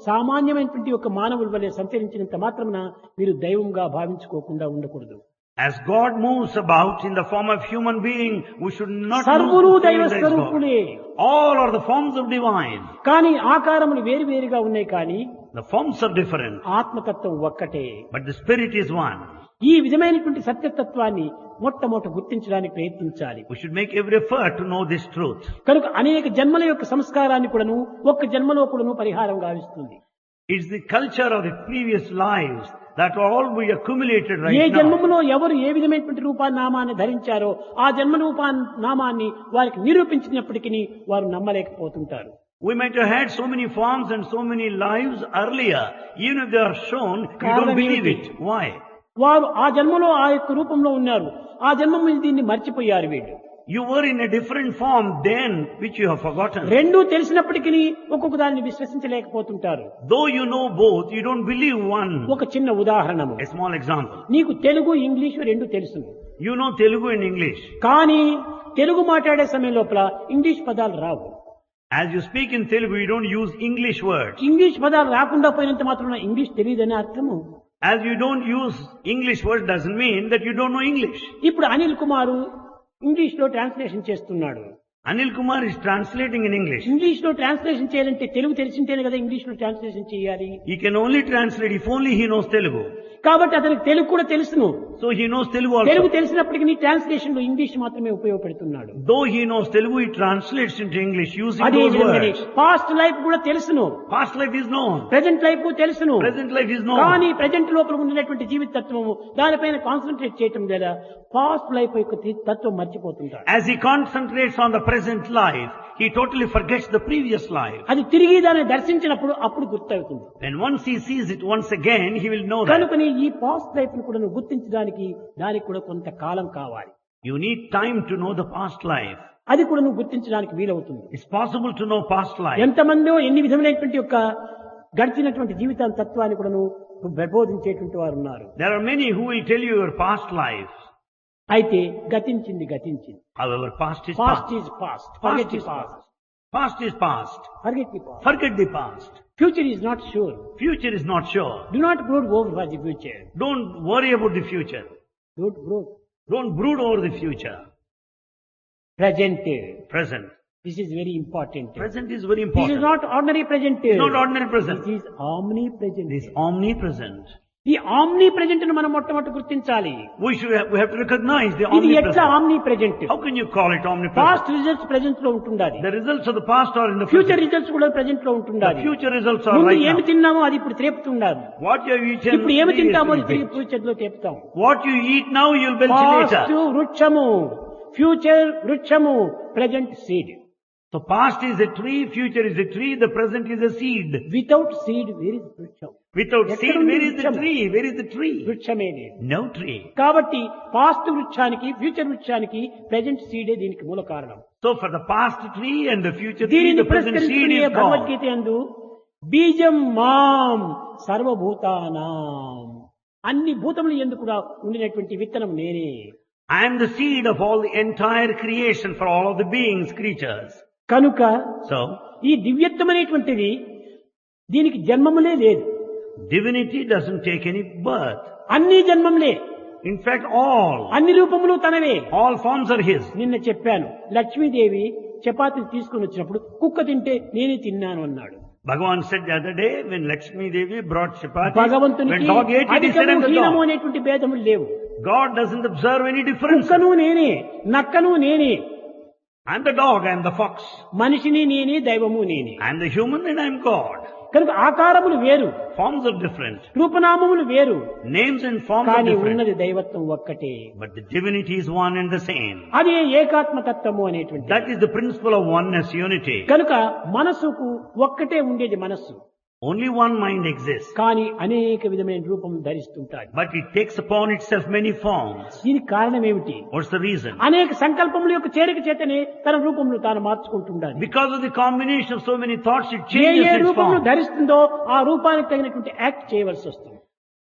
సామాన్యమైనటువంటి ఒక మానవుల వలె సంచరించినంత మాత్రమున మీరు దైవంగా భావించుకోకుండా ఉండకూడదు. As God moves about in the form of human being, we should not సర్వులు lose the దైవ faith that is God. స్వరూపులే. All are the forms of divine. కానీ ఆకారములు వేరువేరుగా ఉన్నాయి, కానీ The forms are different, ఆత్మతత్వం ఒక్కటే. but the spirit is one. ఈ విధమైనటువంటి సత్యతత్వాన్ని మొట్టమొదట గుర్తించడానికి ప్రయత్నించాలి. We should make every effort to know this truth. కనుక అనేక జన్మల యొక్క సంస్కారాన్ని కూడాను ఒక్క జన్మలో కూడాను పరిహారం గావిస్తుంది. It's the culture of the previous lives that all we accumulated A right now. జన్మములో ఎవరు ఏ విధమైనటువంటి నామాన్ని ధరించారో ఆ జన్మ నామాన్ని వారికి నిరూపించినప్పటికీ వారు నమ్మలేకపోతుంటారు. We might have had so many forms and so many lives earlier. Even if they are shown, you don't కారణం believe ఏమిటి? it. Why? వారు ఆ జన్మలో ఆ యొక్క రూపంలో ఉన్నారు, ఆ జన్మ దీన్ని మర్చిపోయారు వీళ్ళు. You were in a different form then, which you have forgotten. రెండూ తెలిసినప్పటికీ ఒక్కొక్క దాన్ని విశ్వసించలేకపోతుంటారు. Though you know both, you don't believe one. ఒక చిన్న ఉదాహరణము, A small example. నీకు తెలుగు ఇంగ్లీషు రెండు తెలుసు, You know Telugu and English. కానీ తెలుగు మాట్లాడే సమయం లోపల ఇంగ్లీష్ పదాలు రావు. As you speak in Telugu, you don't use English words. English పదాలు రాకుండా పోయినంత మాత్రం ఇంగ్లీష్ తెలియదని అర్థము. As you don't use English words doesn't mean that you don't know English. ఇప్పుడు అనిల్ కుమారు ఇంగ్లీష్ లో ట్రాన్స్లేషన్ చేస్తున్నాడు. Anil Kumar is translating in English. English లో ట్రాన్స్లేషన్ చేయాలంటే తెలుగు తెలిసింటేనే కదా ఇంగ్లీష్ లో ట్రాన్స్లేషన్ చేయాలి. He can only translate if only he knows Telugu. కాబట్టి అతనికి తెలుగు కూడా తెలుసును. So he knows Telugu Telugu also. తెలిసినప్పటికీ ట్రాన్స్లేషన్ లో ఇంగ్లీష్ మాత్రమే ఉపయోగపెడుతున్నాడు. Though he knows Telugu, he translates into English using అదే those విధంగానే words. పాస్ట్ లైఫ్ కూడా తెలుసును, Past life is known. Present life తెలుసును. Present life is known. కానీ ప్రెజెంట్ లోపల ఉన్నటువంటి జీవిత తత్వము దానిపైన కాన్సన్ట్రేట్ చేయటం లేదా పాస్ట్ లైఫ్ యొక్క తత్వం మర్చిపోతుంటాడు. As he concentrates on the present life, he totally forgets the previous life. అది తిరిగి దాన్ని దర్శించినప్పుడు అప్పుడు గుర్తవుతుంది. And once he sees it once again, he will know that. కనుకని ఈ పాస్ట్ లైఫ్ ను కూడా గుర్తించడానికి దానికి కూడా కొంత కాలం కావాలి. You need time to know the past life. అది కూడా నువ్వు గుర్తించడానికి వీలవుతుంది. It's possible to know past life. ఎంతమందో ఎన్ని విధమైనటువంటి యొక్క గడిచినటువంటి జీవితాల తత్వాన్ని కూడా నువ్వు ప్రబోధించేటువంటి వారు ఉన్నారు. There are many who will tell you your past life. అయితే గతించింది గతించింది. However, past is past past. Is past, Past forget is the past, past. Past is past. Forget the past. Forget the past. Future is not sure. Future is not sure. Do not brood over for the future. Don't worry about the future. Don't brood. Don't brood over the future. Present Present. This is very important. Present is very This is important. not ordinary present. It's not ordinary present. This is omnipresent. It is omnipresent. ఈ omnipresent ను మనం మొట్టమొదటి గుర్తించాలి. We have to recognize the ఇది ఎట్లా omnipresent. omnipresent? How can you call it omnipresent? Past results present లో ఉంటుండాలి. The results of the past are in the future present. Results కూడా ప్రెజెంట్ లో The ఉంటుండాలి. future results are ముందు right ఏమి now. తిన్నామో అది ఇప్పుడు త్రేపుతుండాలి. What you have eaten ఇప్పుడు ఏమి తింటామో అది previously. తిరిగి ఫ్యూచర్ లో తేపుతాం. What you eat now, you'll belch past later. వృక్షము, ఫ్యూచర్ వృక్షము, present seed. So past is a tree, future is a tree, the present is a seed. Without seed where is వృక్షం? Without ఎక్కడ seed, ఉంది where is the వృక్షం? tree? Where is the tree? వృక్షమే లేదు. No tree. కాబట్టి past వృక్షానికి future వృక్షానికి present సీడే దీనికి మూల కారణం. So for the past tree and the future tree, దీనిని the present seed పురస్కరించుకునే is Bhagavad Gita gone. యందు బీజం మాం సర్వభూతానాం, అన్ని భూతములు యందు కూడా ఉండినటువంటి విత్తనం నేనే. I am the seed of all the entire creation for all of the beings, creatures. కనుక So, ఈ దివ్యత్వమైనటువంటిది దీనికి జన్మములే లేదు. divinity doesn't take any birth. అన్ని జన్మములే, In fact, all అన్ని రూపములు తనవే. forms are His. నిన్న చెప్పాను, లక్ష్మీదేవి చపాతీలు తీసుకుని వచ్చినప్పుడు కుక్క తింటే నేనే తిన్నాను అన్నాడు. Bhagavan said the other day when Lakshmi Devi brought chapati, when భగవంతునికి dog ate it, he said, అధికము "I'm the హీనము dog." అనేటువంటి భేదములు లేవు. God doesn't observe any difference. కుక్కను నేనే, నక్కను నేనే, I'm the dog, I'm the fox. మనిషిని నేనే, దైవము నేనే. I'm the human and I'm God. కనుక ఆకారములు వేరు, Forms are different. రూపనామములు వేరు, Names and forms are కానీ different. ఉన్నది దైవత్వం ఒక్కటే. But the divinity is one and the same. అది ఏకాత్మతత్వము అనేటువంటి. That is the principle of oneness, unity. కనుక మనసుకు ఒక్కటే ఉండేది మనస్సు, Only one mind exists. కానీ అనేక విధమైన రూపం ధరిస్తుంటాడు. But it takes upon itself many forms. దీనికి కారణం ఏమిటి? What's the reason? అనేక సంకల్పముల యొక్క చేరిక చేతనే తన రూపములు తాను మార్చుకుంటుండాలి. Because of the combination of so many thoughts, it A changes A its రూపములు form. ధరిస్తుందో ఆ రూపానికి తగినటువంటి యాక్ట్ చేయవలసి వస్తుంది.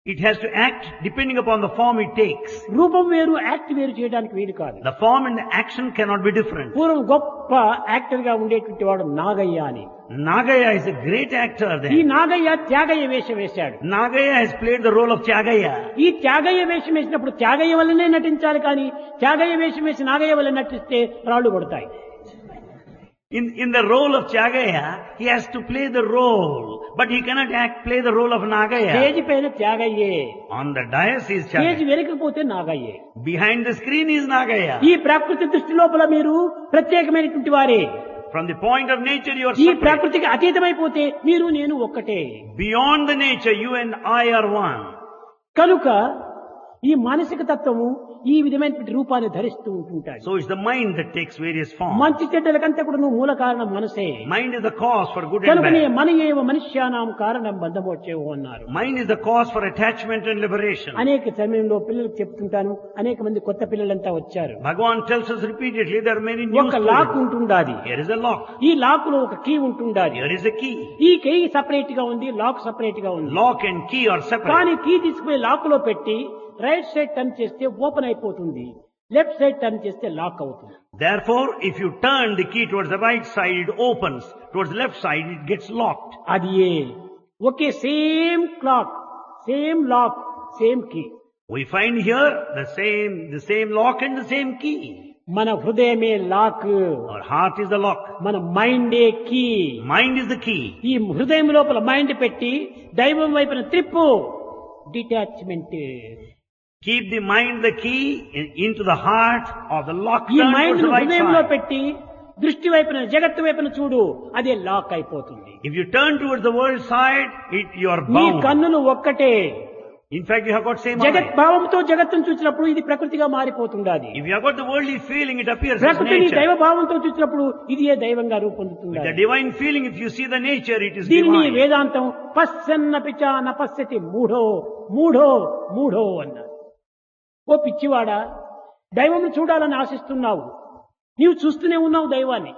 It has to act depending upon the form it takes. రూపం వేరు, యాక్ట్ వేరు చేయడానికి వీలు కాదు. The form and the action cannot be different. పూర్వం గొప్ప యాక్టర్ గా ఉండేటువంటి వాడు నాగయ్య అని. Nagaya is a great actor ఈ there. నాగయ్య త్యాగయ్య వేషం వేశాడు. Nagaya has played the role of Tyagaya. ఈ త్యాగయ్య వేషం వేసినప్పుడు త్యాగయ్య వల్లనే నటించాలి, కానీ త్యాగయ్య వేషం వేసి నాగయ్య వల్ల నటిస్తే రాళ్లు కొడతాయి. In the role of Tyagaya, he has to play the role, but he cannot play the role of Nagaya. Stage పైన త్యాగయ్యే, On the dais is stage Tyagaya. వెనకపోతే నాగయ్యే. Behind the screen is Nagaya. ఈ ప్రకృతి దృష్టి లోపల మీరు ప్రత్యేకమైనటువంటి వారే. From the point of nature, you are ఈ separate. ప్రకృతికి అతీతమైపోతే మీరు నేను ఒక్కటే. Beyond the nature, you and I are one. కనుక ఈ మానసిక తత్వము ఈ విధమైనటువంటి రూపాన్ని ధరిస్తూ ఉంటుంటాడు. So it's the mind that takes various forms. మంచి చెడ్డలకంతా కూడా నువ్వు మూల కారణం మనసే. Mind is the cause for good and కనుకనే bad. మన ఏవ మనుష్యానాం కారణం బంధమోచేవు అన్నారు. Mind is the cause for attachment and liberation. అనేక సమయంలో పిల్లలకు చెప్తుంటాను, అనేక మంది కొత్త పిల్లలంతా వచ్చారు. Bhagavan tells us repeatedly there are many new ఒక లాక్ students. ఉంటుండాది, Here is a lock. ఈ లాక్ లో ఒక కీ ఉంటుండాది. Here is a key. ఈ కీ సపరేట్ గా ఉంది, లాక్ సపరేట్ గా ఉంది. Lock and key are separate. కానీ కీ తీసుకుపోయి లాక్ లో పెట్టి రైట్ సైడ్ టర్న్ చేస్తే ఓపెన్ అయిపోతుంది, లెఫ్ట్ సైడ్ టర్న్ చేస్తే లాక్ అవుతుంది. Therefore, if you turn the key towards the right side, it opens. Towards the left side, it gets locked. అది ఒకే same clock, same lock, same key. We find here the same lock and the same key. మన హృదయమే lock, Our heart is the lock. మన మైండే key. Mind is the key. ఈ హృదయం లోపల mind పెట్టి దైవం వైపున త్రిప్పు, detachment. Keep the mind the key into the heart of the lock. ఈ Turn mind towards the right హృదయంలో side. పెట్టి దృష్టి వైపున, జగత్తు వైపున చూడు, అదే లాక్ అయిపోతుంది. If you turn towards the world side, you are నీ bound. కన్నులు ఒక్కటే. In fact, you have got same జగత్ eye. భావంతో జగత్తును చూసినప్పుడు ఇది ప్రకృతిగా మారిపోతుండాలి. If you have got the worldly feeling, it appears as ప్రకృతిని nature. దైవ భావంతో చూసినప్పుడు ఇది ఏ దైవంగా With రూపొందుతుంది. the divine feeling, if you see the nature, it is దీనిని divine. వేదాంతం పశ్చన్నపిచ నపశ్యతి మూఢో మూఢో మూఢో అన్నారు. ఓ పిచ్చివాడా, దైవం చూడాలని ఆశిస్తున్నావు, నీవు చూస్తూనే ఉన్నావు దైవాన్ని.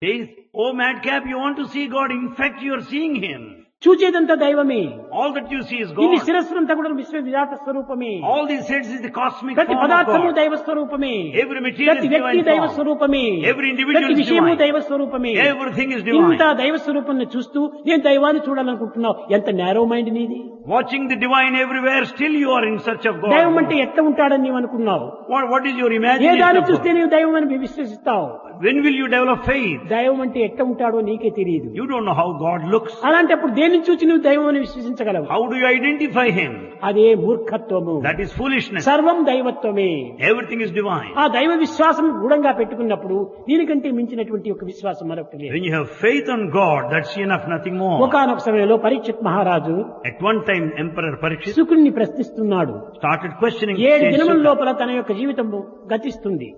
Says, oh madcap, you want to see God. In fact, you are seeing Him. చూచేదంతా దైవమే. All that you see is ఇన్ని God. శిరస్సులంతా కూడా విశ్వ విరాట స్వరూపమే. All these heads is the cosmic ప్రతి form of పదార్థము God. దైవ స్వరూపమే. Every material ప్రతి is వ్యక్తి divine దైవ form. స్వరూపమే. Every individual ప్రతి is విషయము divine. దైవ స్వరూపమే. Everything is divine. ఇంత దైవ స్వరూపాన్ని చూస్తూ నేను దైవాన్ని చూడాలనుకుంటున్నావు, ఎంత నేరో మైండ్ నీది. Watching the divine everywhere, still you are in search of దైవం God. అంటే ఎట్లా ఉంటాడని నీవు అనుకున్నావు. What is your A imagination దాన్ని of చూస్తే God? నీవు దైవం అని విశ్వసిస్తావు. When will you develop faith? దైవం అంటే ఎట్లా ఉంటాడో నీకే తెలియదు. You don't know how God looks. అలాంటప్పుడు దేనిని చూసి నువ్వు దైవం అని విశ్వసించగలవు? How do you identify Him? అదే మూర్ఖత్వము. That is foolishness. సర్వం దైవత్వమే. Everything is divine. ఆ దైవ విశ్వాసం గుణంగా పెట్టుకున్నప్పుడు దీనికంటే మించినటువంటి ఒక విశ్వాసం మరొకటి లేదు. When you have faith on God, that's enough, nothing more. ఒకానొక సమయంలో పరీక్షిత్ మహారాజు At one time, Emperor Parikshit శుకుని ప్రశ్నిస్తున్నాడు. started questioning 7 Saint దినముల Shuka. లోపల తన యొక్క జీవితం గతిస్తుంది.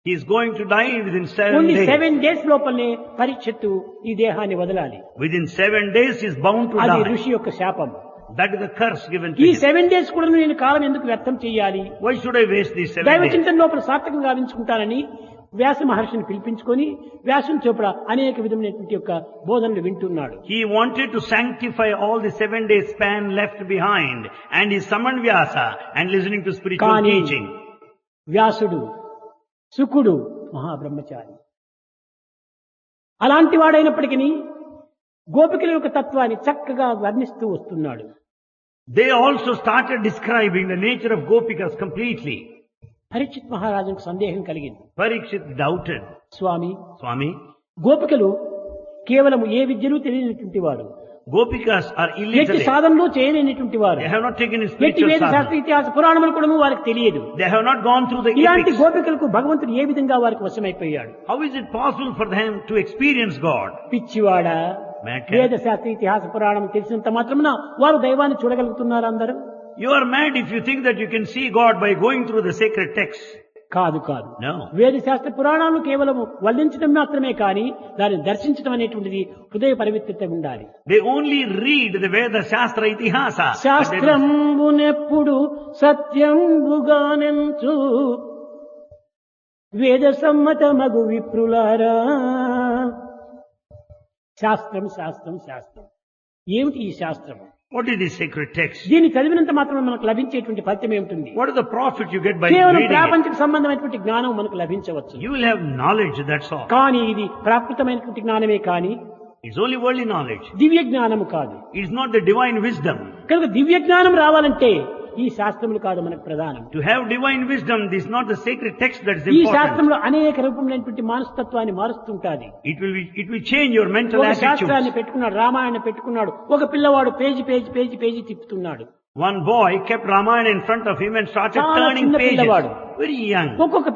He is going to die within 7 only days. 7 days లోపలనే పరీక్షిత్తు ఈ దేహాన్ని వదలాలి. Within 7 days he is bound to అది die. ఋషి యొక్క శాపం. That is the curse given to ఈ him. 7 డేస్ కూడా నేను కాలం ఎందుకు వ్యర్థం చేయాలి? Why should I waste these 7 దైవ days? చింతన లోపల సార్థకంగా గావించుకుంటానని వ్యాస మహర్షిని పిలిపించుకొని వ్యాసుని చొప్పున అనేక విధమైనటువంటి యొక్క బోధనలు వింటున్నాడు. He wanted to sanctify all the 7 days span left behind, and he summoned Vyasa and listening to spiritual కానీ teaching. వ్యాసుడు శుకుడు మహాబ్రహ్మచారి. అలాంటి వాడైనప్పటికీ గోపికల యొక్క తత్వాన్ని చక్కగా వర్ణిస్తూ వస్తున్నాడు. They also started describing the nature of Gopikas completely. Parikshit మహారాజుకు సందేహం కలిగింది. Parikshit doubted. స్వామి, Swami, గోపికలు కేవలం ఏ విద్యను తెలియనటువంటి వారు, Gopikas are ఎట్టి illiterate. సాధనలో చేయలేనటువంటి వారు, They have not taken in ఎట్టి spiritual వేద శాస్త్ర sadhana. ఇతిహాస పురాణములు కూడా వారికి తెలియదు. They have not gone through the ఇలాంటి epics. గోపికలకు భగవంతుడు ఏ విధంగా వారికి వశమైపోయాడు? How is it possible for them to experience God? పిచ్చివాడ, Madcap. వేద శాస్త్ర ఇతిహాస పురాణం తెలిసినంత మాత్రమున వారు దైవాన్ని చూడగలుగుతున్నారు అందరూ? You are mad if you think that you can see God by going through the sacred texts. కాదు కాదు. No. వేద శాస్త్ర పురాణాలు కేవలం వర్ణించడం మాత్రమే కానీ దాన్ని దర్శించడం అనేటువంటిది హృదయ పరివిత్రత ఉండాలి. They only read the Veda, Shastra, Itihasa. but they don't- శాస్త్రంబునెప్పుడు సత్యంబుగానెంచు వేద సమ్మతమగు విప్రులారా. శాస్త్రం శాస్త్రం శాస్త్రం. ఏమిటి ఈ శాస్త్రం? What is this sacred text? దీన్ని చదివినంత మాత్రమే మనకు లభించేటువంటి ఫలితం ఏమిటి? What is the profit you get by కేవలం reading it? ప్రాపంచిక సంబంధమైనటువంటి జ్ఞానం మనకు లభించవచ్చు. You will have knowledge, that's all. కానీ ఇది ప్రాకృతమైనటువంటి జ్ఞానమే కానీ It's only worldly knowledge. దివ్య జ్ఞానము కాదు. It's not the divine wisdom. కనుక దివ్య జ్ఞానం రావాలంటే ఈ శాస్త్రములు కాదు మనకు ప్రధానం. To have divine wisdom, this is not the sacred text that is ఈ important. శాస్త్రంలో అనేక రూపములైనటువంటి మనస్తత్వాన్ని మారుస్తుంటాది. It will change your mental ఒక శాస్త్రాన్ని attitudes. పెట్టుకున్నాడు, రామాయణం పెట్టుకున్నాడు, ఒక పిల్లవాడు page తిప్పుతున్నాడు. One boy kept Ramayana in front of him and started చాలా turning చిన్న pages. పిల్లవాడు. Very young. ఒక్కొక్క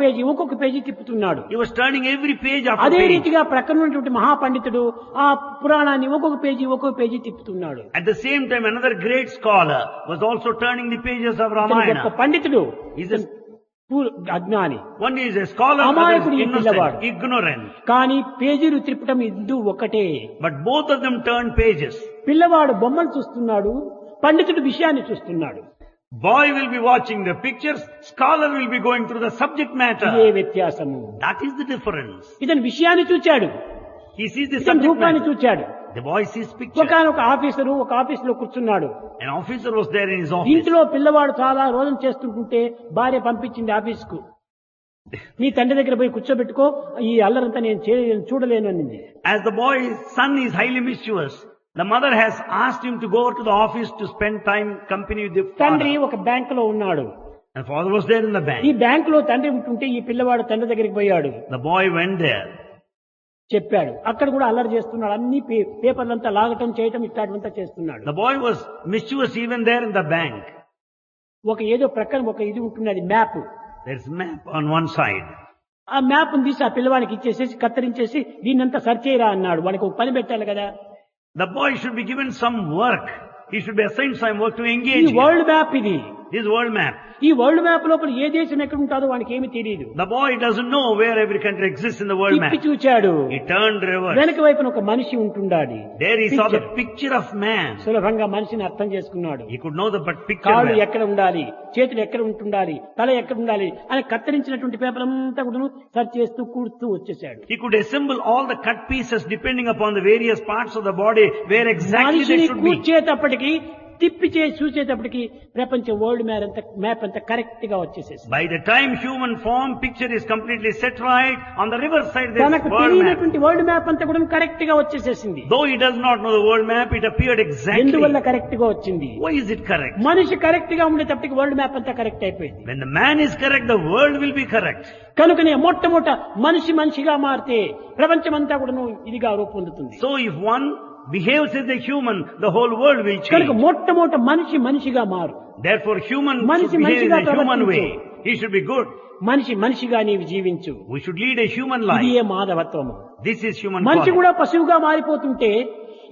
page తిప్పుతున్నాడు. He was turning every page after అదే page. రీతిగా ప్రక్కన ఉన్నటువంటి మహాపండితుడు ఆ పురాణాన్ని ఒక్కొక్క page తిప్పుతున్నాడు. At the same time, another great scholar was also turning the pages of ఇతను గొప్ప Ramayana. పండితుడు, He's a- అజ్ఞాని. One is a scholar, other అమాయకుడు is ఈ పిల్లవాడు. innocent, ignorant. కానీ పేజీలు తిప్పటం ఇద్దరు ఒకటే. But both of them turned pages. పిల్లవాడు బొమ్మను చూస్తున్నాడు, పండితుడు విషయాన్ని చూస్తున్నాడు. Boy will be watching the pictures, scholar will be going through the subject ఇదే matter. వ్యత్యాసము. That is the difference. ఇతను విషయాన్ని చూచాడు, He sees the ఇతను subject రూపాన్ని matter. చూచాడు. The boy sees picture. ఒకనొక ఆఫీసరు ఒక ఆఫీసులో కూర్చున్నాడు. An officer was there in his office. ఇంట్లో పిల్లవాడు చాలా రోజులు చేస్తుంటుంటే భార్య పంపించింది ఆఫీసుకు. నీ తండ్రి దగ్గర పోయి కూర్చోబెట్టుకో, ఈ అల్లరంతా నేను చూడలేను అనింది. As the boy's son is highly mischievous, the mother has asked him to go to the office to spend time company with the తండ్రి father. ఒక బ్యాంకులో ఉన్నాడు. And father was there in the ఈ bank. బ్యాంకులో తండ్రి ఉంటుంటే ఈ పిల్లవాడు తండ్రి దగ్గరికి పోయాడు, The boy went there. చెప్పాడు. అక్కడ కూడా అల్లరి చేస్తున్నాడు, అన్ని పేపర్లంతా లాగటం చేయటం ఇట్లాంటివంతా చేస్తున్నాడు. The boy was mischievous even there in the bank. ఒక ఏదో ప్రక్కన ఒక ఇది ఉంటున్నది, map. There's map on one side. ఆ మ్యాప్ తీసి ఆ పిల్లవానికి ఇచ్చేసేసి కత్తిరించేసి దీన్నంతా సర్చ్ చేయరా అన్నాడు. వాడికి ఒక పని పెట్టాలి కదా. The boy should be given some work. He should be assigned some work to ఈ engage him. వరల్డ్ మ్యాప్ ఇది. This world map. ఈ వరల్డ్ మ్యాప్ లోపల ఏ దేశం ఎక్కడ ఉంటుందో వానికి ఏమీ తెలియదు. The boy doesn't know where every country exists in the world తిప్పి map. చూచాడు, He turned reverse. వెనక వైపున ఒక మనిషి ఉంటుండాలి. There he saw the Picture. picture of man. సులభంగా మనిషిని అర్థం చేసుకున్నాడు. He could know the picture కాళ్ళు well. ఎక్కడ ఉండాలి, చేతులు ఎక్కడ ఉంటుండాలి, తల ఎక్కడ ఉండాలి అని కత్తిరించినటువంటి పేపర్ అంతా కూడా సర్చ్ చేస్తూ కూడుతూ వచ్చేసాడు. He could assemble all the cut pieces depending upon the various parts of the body where exactly they మనిషిని should be. కూర్చేటప్పటికి తిప్పి చూసేటప్పటికి ప్రపంచ వరల్డ్ మ్యాప్ అంతా కరెక్ట్ గా వచ్చేసేసి By the time human form picture is completely set right, on the river side there is తనకు world map. తెలియనటువంటి world map అంతా కూడా కరెక్ట్ గా వచ్చేసేసింది. Though he does not know the world map, it appeared exactly. ఎందువల్ల correct గా వచ్చింది? Why is it correct? మనిషి correct గా ఉండేటప్పటికి వరల్డ్ మ్యాప్ అంతా కరెక్ట్ అయిపోయింది. When the man is correct, the world will be correct. కనుకనే మొట్టమొదట మనిషిగా మారితే ప్రపంచమంతా కూడా ఇదిగా రూపొందుతుంది. So if one behaves as a human, the whole world will కనుక change. మొట్టమొదట మనిషిగా మారు. Therefore, human should మనిషి behave in మనిషిగా a human way. ప్రవర్తించు. He should be good. మనిషిగా నీవు జీవించు. We should lead a human ఇది life. A మానవత్వము. This is human మనిషి quality. కూడా పశువుగా మారిపోతుంటే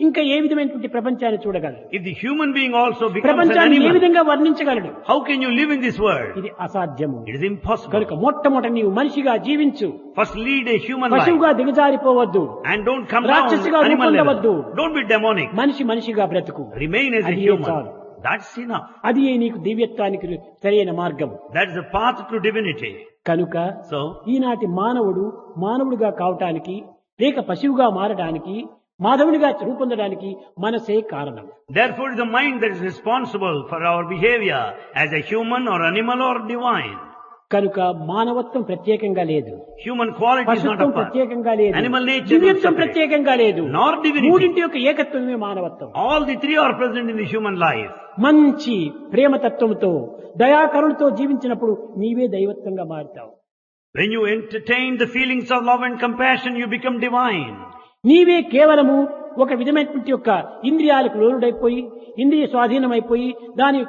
ఇంకా ఏ విధమైనటువంటి ప్రపంచాన్ని చూడగలడు? If the human being also becomes an ప్రపంచాన్ని ఏ animal, విధంగా వర్ణించగలడు? how can you live in this world? ఇది అసాధ్యము. It is impossible. కనుక మొట్టమొదట నీవు మనిషిగా జీవించు. First lead a human life. పశువుగా దిగజారిపోవద్దు. And don't come down రాక్షసిగా animal level. రూపొందవద్దు. Don't be demonic. మనిషిగా బ్రతుకు. Remain as a అది human. చాలు. That's enough. అది నీకు దివ్యత్వానికి సరైన మార్గం. That's the path to divinity. కనుక So, ఈనాటి మానవుడుగా కావటానికి లేక పశువుగా మారడానికి మాధవునిగా రూపొందడానికి మనసే కారణం. therefore it is the mind that is responsible for our behavior as a human or animal or divine. కనుక మానవత్వం ప్రత్యేకంగా లేదు, Human quality is not పశుత్వం apart. ప్రత్యేకంగా లేదు, Animal nature is దివ్యత్వం separate. ప్రత్యేకంగా లేదు. Nor divinity. మూడింటి యొక్క ఏకత్వమే మానవత్వం. All the three are present in the human life. మంచి ప్రేమతత్వంతో దయాకరుణతో జీవించినప్పుడు నీవే దైవత్వంగా మారుతావు. When you entertain the feelings of love and compassion, you become divine. నీవే కేవలము ఒక విధమైనటువంటి యొక్క ఇంద్రియాలకు లోనుడైపోయి ఇంద్రియ స్వాధీనమైపోయి దాని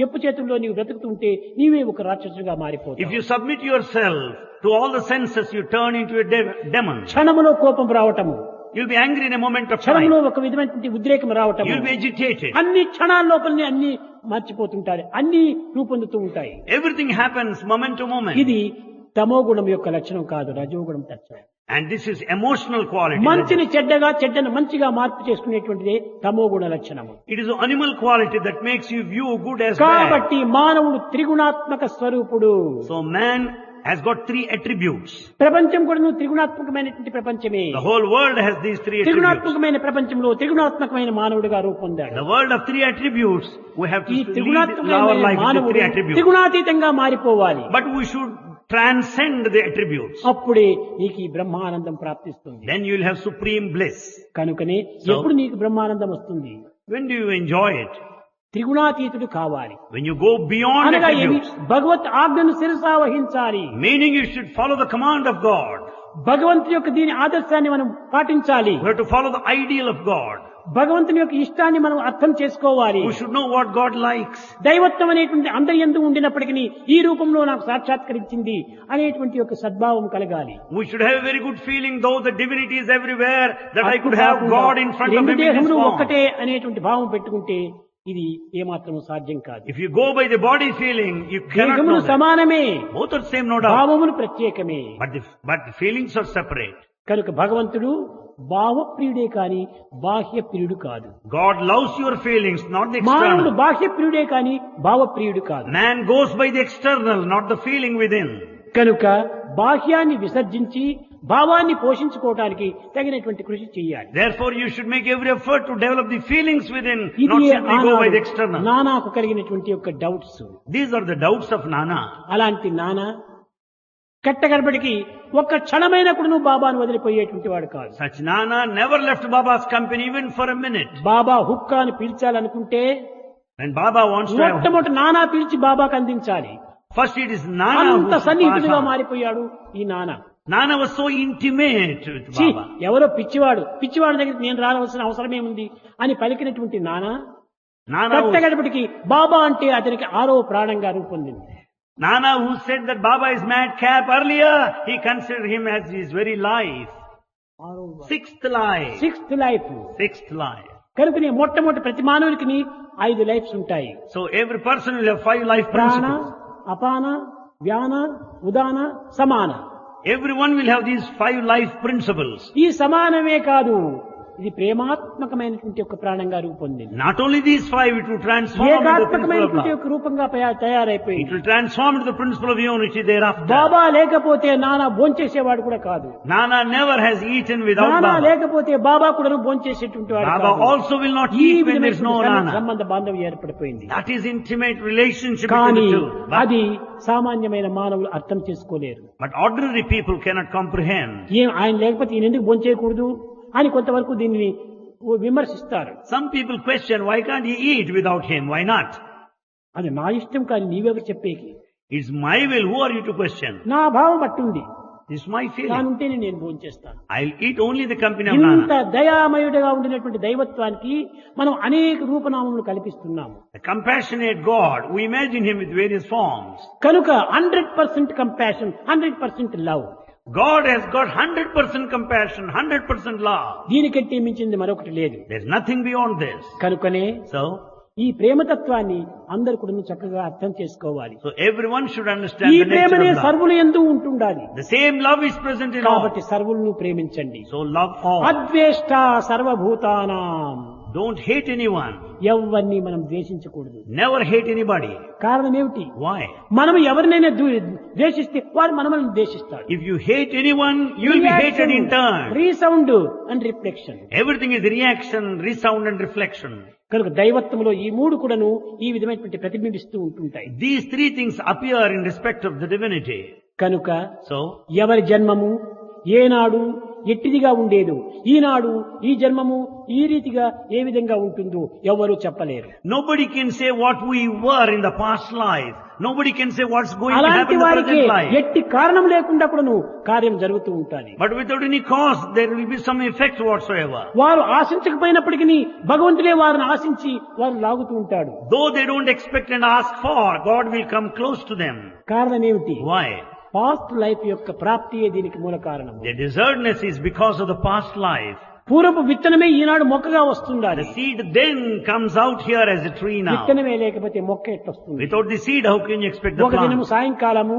చెప్పు చేతుల్లో నీవు బ్రతుకుతుంటే నీవే ఒక రాక్షసుగా If మారిపోతావు. you submit yourself to all the senses, you turn into a demon. క్షణములో కోపం రావటము, You'll be angry in a moment of క్షణంలో time. ఒక విధమైనటువంటి ఉద్రేకం రావటము, You'll be agitated. అన్ని క్షణాల లోపలనే అన్ని మర్చిపోతుంటారు, అన్ని రూపొందుతూ ఉంటాయి. Everything happens moment to moment. ఇది తమో గుణం యొక్క లక్షణం కాదు, రజోగుణం లక్షణం. And this is emotional quality. మంచిని చెడ్డను మంచిగా మార్పు చేసుకునేటువంటిదే తమో గుణ లక్షణము. It is the animal quality that makes you view good as bad. కాబట్టి మానవుడు త్రిగుణాత్మక స్వరూపుడు. So man has got three attributes. ప్రపంచం కూడా త్రిగుణాత్మకమైనటువంటి ప్రపంచమే. The whole world has these three attributes. త్రిగుణాత్మకమైన ప్రపంచంలో త్రిగుణాత్మకమైన మానవుడిగా రూపొందాడు. The world of three attributes, we have ఈ to lead our త్రిగుణాత్మకమైన life with the మానవుడు three attributes. త్రిగుణాతీతంగా మారిపోవాలి. But we should transcend the attributes. అప్పుడే నీకు ఈ బ్రహ్మానందం ప్రాప్తిస్తుంది. Then you will have supreme bliss. కనుకనే So- ఎప్పుడు నీకు బ్రహ్మానందం వస్తుంది? When do you enjoy it? త్రిగుణాతీతుడు కావాలి. When you go beyond అనగా ఏమి? attributes. భగవత్ ఆజ్ఞను శిరసా వహించాలి. Meaning you should follow the command of God. భగవంతుని యొక్క దీని ఆదర్శాన్ని మనం పాటించాలి. We have to follow the ideal of God. భగవంతుని యొక్క ఇష్టాన్ని మనం అర్థం చేసుకోవాలి. We should know what God likes. దైవత్వం అనేటువంటి అందరి యందు ఉండినప్పటికీ ఈ రూపంలో నాకు సాక్షాత్కరించింది అనేటువంటి యొక్క సద్భావం కలగాలి. We should have a very good feeling, though the divinity is everywhere, that I could have God in front of రెండు him in this దేహములు form. ఒక్కటే అనేటువంటి భావం పెట్టుకుంటే ఇది ఏమాత్రం సాధ్యం కాదు. If you go by the body feeling, you cannot know దేహములు that. సమానమే, Both are same, no doubt. భావములు ప్రత్యేకమే. But the feelings are separate. కనుక భగవంతుడు భావప్రియుడే కాని బాహ్య ప్రియుడు కాదు. God loves your feelings, not the మానవుడు external. బాహ్య ప్రియుడే కాని భావప్రియుడు కాదు. Man goes by the external, not the feeling within. కనుక బాహ్యాన్ని విసర్జించి భావాన్ని పోషించుకోవడానికి తగినటువంటి కృషి చేయాలి. Therefore, you should make every effort to develop the feelings within, ఇది not simply go by the external. నానాకు కలిగినటువంటి యొక్క doubts. These are the doubts of Nana. అలాంటి నానా కట్టగడపడికి ఒక్క క్షణమైన కూడా నువ్వు బాబాను వదిలిపోయేటువంటి వాడు కాదు. Such Nana never left Baba's company even for a minute. Baba హుక్కాను పీల్చాలనుకుంటే When Baba wants to have, మొట్టమొదటి నానా పీల్చి బాబాకు అందించాలి. first it is Nana who అంత should pass సన్నిహితుడిగా on. మారిపోయాడు ఈ నానా. Nana was so intimate with ఛీ, Baba. ఎవరో పిచ్చివాడు దగ్గరికి నేను రావాల్సిన అవసరమేముంది అని పలికినటువంటి నానా Nana కట్టగడపటికి బాబా అంటే అతనికి ఆరో ప్రాణంగా రూపొందింది. who said that Baba is madcap earlier, he considered him as his very life. Sixth life. Sixth life. Sixth life. కనుక మొట్టమొదటి ప్రతి మానవుడికి 5 లైఫ్స్ ఉంటాయి. So every person will have 5 life ప్రాణ, principles. అపాన, వ్యాన, ఉదాన, సమాన. Everyone will have these 5 life principles. ఈ సమానమే కాదు, ఇది ప్రేమాత్మకమైనటువంటి ఒక ప్రాణంగా రూపొందింది. Not only these five, it will transform into the principle of ఏకాత్మకమైనటువంటి love. ఒక రూపంగా It తయారైపోయింది. will transform into the principle of unity thereafter. బాబా లేకపోతే నానా భోంచేసేవాడు కూడా కాదు. Nana never has eaten without నానా Baba. లేకపోతే బాబా కూడా భోంచేసేటువంటి వాడు Baba కాదు. also will not ఈ eat when there is no విధమైనటువంటి Nana. సంబంధ బాంధవ్యం ఏర్పడిపోయింది. That is intimate relationship between కానీ the two. అది సామాన్యమైన మానవులు అర్థం చేసుకోలేరు. But ordinary people cannot comprehend. ఏం ఆయన లేకపోతే ఈయన ఎందుకు భోంచేయకూడదు అని కొంతవరకు దీనిని విమర్శిస్తారు. Some people question, why can't he eat without him? Why not? అది నా ఇష్టం కానీ నీవెవరు చెప్పేకి. It's my will. Who are you to question? నా భావం అట్టుంది. This is my feeling. దానుంటేనే నేను భోంచేస్తాను. I'll eat only the company of ఇంత Nana. దయామయుడిగా ఉండినటువంటి దైవత్వానికి మనం అనేక రూపనామములు కల్పిస్తున్నాము. The compassionate God, we imagine him with various forms. కనుక 100% compassion, 100% love. God has got 100% compassion, 100% love. దీనికంటే మించింది మరొకటి లేదు. There's nothing beyond this. కనుకనే So ఈ ప్రేమతత్వాన్ని అందరు కూడా చక్కగా అర్థం చేసుకోవాలి. everyone should understand ఈ the nature ప్రేమనే of love. సర్వులు యందు ఉంటుండాలి. The same love is present in all. కాబట్టి సర్వులను ప్రేమించండి. So love all. అద్వేష్ట సర్వభూతానాం. Don't hate anyone. ఎవరిని మనం ద్వేషించకూడదు. Never hate anybody. కారణం ఏమిటి? Why? మనం ఎవరినైనా ద్వేషిస్తే వాడు మనల్ని ద్వేషిస్తాడు. If you hate anyone, you will be hated in turn. Resound and reflection. Everything is reaction, resound and reflection. కనుక దైవత్వంలో ఈ మూడు కూడాను ఈ విధమైనటువంటి ప్రతిబింబిస్తూ ఉంటుంటాయి. These three things appear in respect of the divinity. కనుక So, ఎవరి జన్మము ఏనాడు ఎట్టిదిగా ఉండేదో ఈనాడు ఈ జన్మము ఈ రీతిగా ఏ విధంగా ఉంటుందో ఎవరు చెప్పలేరు. nobody can say what we were in the past life. Nobody can say what's going to అలాంటి happen in the వారికి present life. ఎట్టి కారణం లేకుండా కూడాను కార్యం జరుగుతూ ఉంటుంది. But without any cause, there will be some effect whatsoever. వారు ఆశించకపోయినప్పటికీ భగవంతుడే వారిని ఆశించి వారు లాగుతూ ఉంటాడు. Though they don't expect and ask for, God will come close to them. కారణం ఏమిటి? Why? పాస్ట్ లైఫ్ యొక్క ప్రాప్తియే దీనికి మూల కారణం. The desertness is because of the past life. పూర్వపు విత్తనమే ఈనాడు మొక్కగా వస్తుండాలి. The seed then comes out here as a tree now. విత్తనమే లేకపోతే మొక్క ఎట్లొస్తుంది? Without the seed, how can you expect the ఒక దినము plant? సాయంకాలము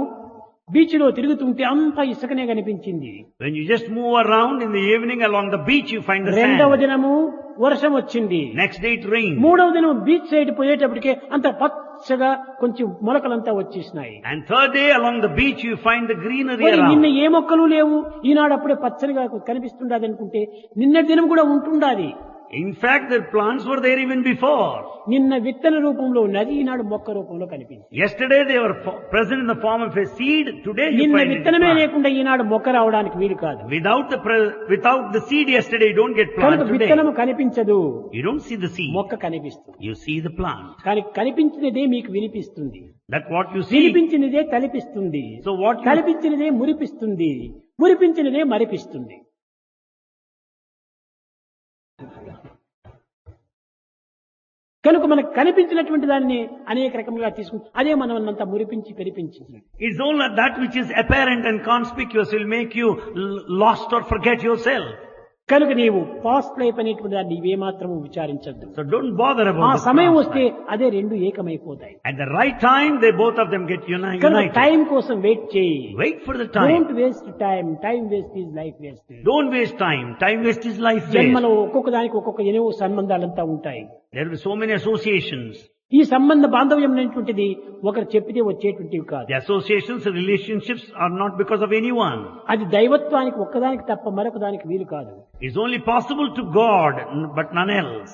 బీచ్ లో తిరుగుతుంటే అంతా ఇసుకనే కనిపించింది. When you just move around in the evening along the beach, you find the రెండవ sand. దినము వర్షం వచ్చింది. Next day it rains. మూడవ దినం బీచ్ సైడ్ పోయేటప్పటికే అంత పచ్చగా కొంచెం మొలకలంతా వచ్చేసినాయి. And third day along the beach, you find the greenery మరి నిన్న around. ఏ మొక్కలు లేవు, ఈనాడు అప్పుడే పచ్చనిగా కనిపిస్తుండదు అనుకుంటే నిన్నటి దినం కూడా ఉంటుండాలి. In fact, the plants were there even before. నిన్న విత్తన రూపంలో ఉన్నది, ఈనాడు మొక్క రూపంలో కనిపించింది. Yesterday they were present in the form of a seed. Today you నిన్న find it in విత్తనమే plant. లేకుండా ఈనాడు మొక్క రావడానికి వీలు కాదు. Without the seed yesterday, you don't get కనుక plant today. విత్తనము కనిపించదు, You don't see the seed. మొక్క కనిపిస్తుంది. You see the plant. కానీ కనిపించినదే మీకు వినిపిస్తుంది, That what you see. వినిపించినదే తలిపిస్తుంది, So what you తలిపించినదే మురిపిస్తుంది, మురిపించినదే మరిపిస్తుంది. కనుక మనకు కనిపించినటువంటి దాన్ని అనేక రకములుగా తీసుకుని అదే మనం అంతా మురిపించి పెరిపించింది. It's only that which is apparent and conspicuous will make you lost or forget yourself. కనుక నీవు పాస్ట్ లైఫ్ అనేటువంటి దాన్ని నీవేమాత్రము విచారించద్దు. So don't bother ఆ about the సమయం past వస్తే life. అదే రెండు ఏకమైపోతాయి. At the right time, they both of them get కనుక united. టైం కోసం వెయిట్ చేయి. Wait for the time. Don't waste time, time waste is life waste. Don't waste time. Time waste is life waste. జన్మలో ఒక్కొక్క దానికి ఒక్కొక్క ఎన్నో సంబంధాలంతా ఉంటాయి. There will be so many associations. ఈ సంబంధ బాంధవ్యం అనేటువంటిది ఒకరు చెప్పితే వచ్చేటువంటివి కాదు. The associations and relationships are not because of anyone. అది దైవత్వానికి ఒక్కదానికి తప్ప మరొక దానికి వీలు కాదు. It's only possible to God, but none else.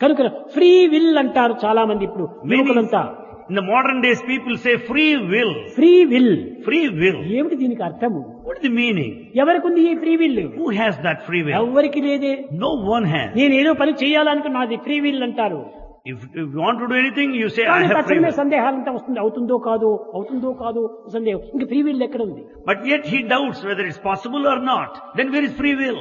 కనుక ఫ్రీ విల్ అంటారు చాలా మంది ఇప్పుడు యువకులంతా. In the modern days, people say free will. Free will Free will. ఏమిటి దీనికి అర్థము? What is the meaning? ఎవరికి ఉంది ఈ free will? Who has that free will? ఎవరికి లేదే. No one has. నేను ఏదో పని చేయాలనుకున్నా అది ఫ్రీ విల్ అంటారు. If you want to do anything, you say, I కానీ have free తక్షణమే will. సందేహాలంతా వస్తుంది. అవుతుందో కాదో, అవుతుందో కాదో సందేహం. ఇంక ఫ్రీ విల్ ఎక్కడ ఉంది? But yet he doubts whether it's possible or not. Then where is free will?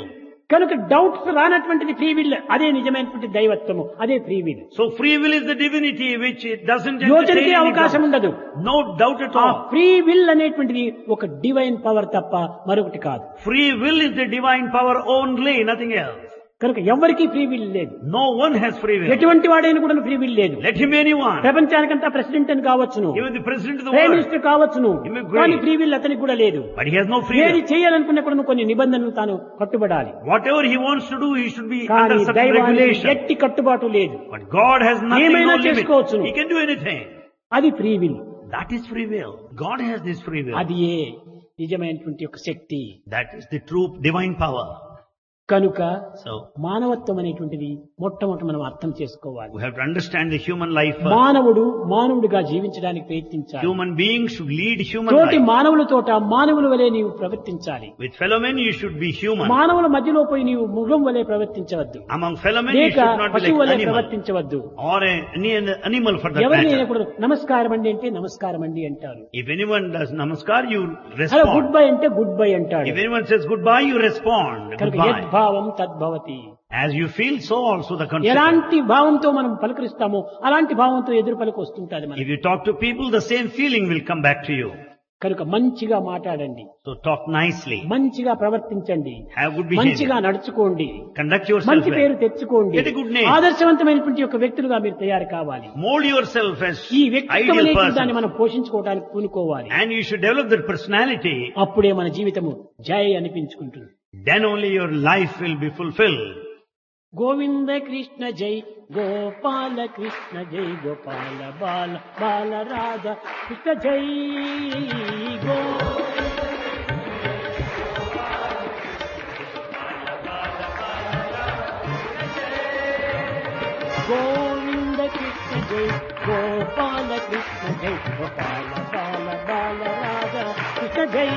కనుక డౌట్స్ రానటువంటిది ఫ్రీ విల్. అదే నిజమైనటువంటి దైవత్వము, అదే free will. So free will is the divinity which it doesn't యోచనకే entertain any అవకాశం doubt. ఉండదు. No doubt at ఆ all. Free will అనేటువంటిది ఒక divine power తప్ప మరొకటి కాదు. Free will is the divine power only, nothing else. కనుక ఎవరికీ ఫ్రీ విల్ లేదు. No one has free will. ఎటువంటి వాడైనా కూడా ఫ్రీ విల్ లేదు. Let him be anyone. ప్రపంచానికంతా ప్రెసిడెంట్ అని కావచ్చును, Even the president of the prime world. Minister కావచ్చును, He may be great. కానీ ఫ్రీ విల్ అతనికి కూడా లేదు. But he has no free ఏది will. చేయాలనుకున్నా కూడా కొన్ని నిబంధనలు తాను కట్టుబడాలి. Whatever he wants to do, he should be కానీ under certain దైవానికి regulation. ఎట్టి కట్టుబాటు లేదు. But God has nothing, ఏమైనా no limit. చేసుకోవచ్చును. He can do anything. అది free will. That is free will. God has this free will. అది ఏ నిజమైనటువంటి ఒక శక్తి. That is the true divine power. కనుక So, మానవత్వం అనేటువంటిది మొట్టమొదటి మనం అర్థం చేసుకోవాలి. we have to understand the human life first. మానవుడు మానవుడిగా జీవించడానికి ప్రయత్నించాలి. Human beings should lead human తోటి life. మానవులతోట మానవుల వలె నీవు ప్రవర్తించాలి. With fellow men, you should be human. మానవుల మధ్యలో పోయి నీవు మృగం వలె ప్రవర్తించవద్దు, Among fellow men, you లేక should not be పశువు like వలె animal. ప్రవర్తించవద్దు. Or any animal for that ఎవరిని matter. కూడా నమస్కారం అండి అంటే నమస్కారం అండి అంటారు. If anyone does namaskar, you అలా గుడ్ respond. బై అంటే గుడ్ బై అంటాడు. If anyone says goodbye, you respond. కనుక Goodbye. యద్భావం తద్భవతి. As you feel, so also the consequence. ఎలాంటి భావంతో మనం పలకరిస్తామో అలాంటి భావంతో ఎదురు పలుకు వస్తుంటాది If మనకి. you talk to people, the same feeling will come back to you. కనుక మంచిగా మాట్లాడండి, So talk nicely. మంచిగా ప్రవర్తించండి, Have good మంచిగా behavior. నడుచుకోండి, Conduct yourself మంచి పేరు well. తెచ్చుకోండి, Get a good name. ఆదర్శవంతమైనటువంటి ఒక వ్యక్తులుగా మీరు తయారు కావాలి. Mold yourself as ఈ వ్యక్తిత్వం ideal అనేటువంటి దాన్ని person. మనం పోషించుకోవడానికి పూనుకోవాలి. And you should develop that personality. అప్పుడే మన జీవితము జయ అనిపించుకుంటుంది. Then only your life will be fulfilled. Govinda Krishna జై గోపాల కృష్ణ జై గోపాల బాల బాల రాధ కృష్ణ జై గో గోవింద కృష్ణ జై గోపాల కృష్ణ జై గోపాల బాల బాల రాధ కృష్ణ జై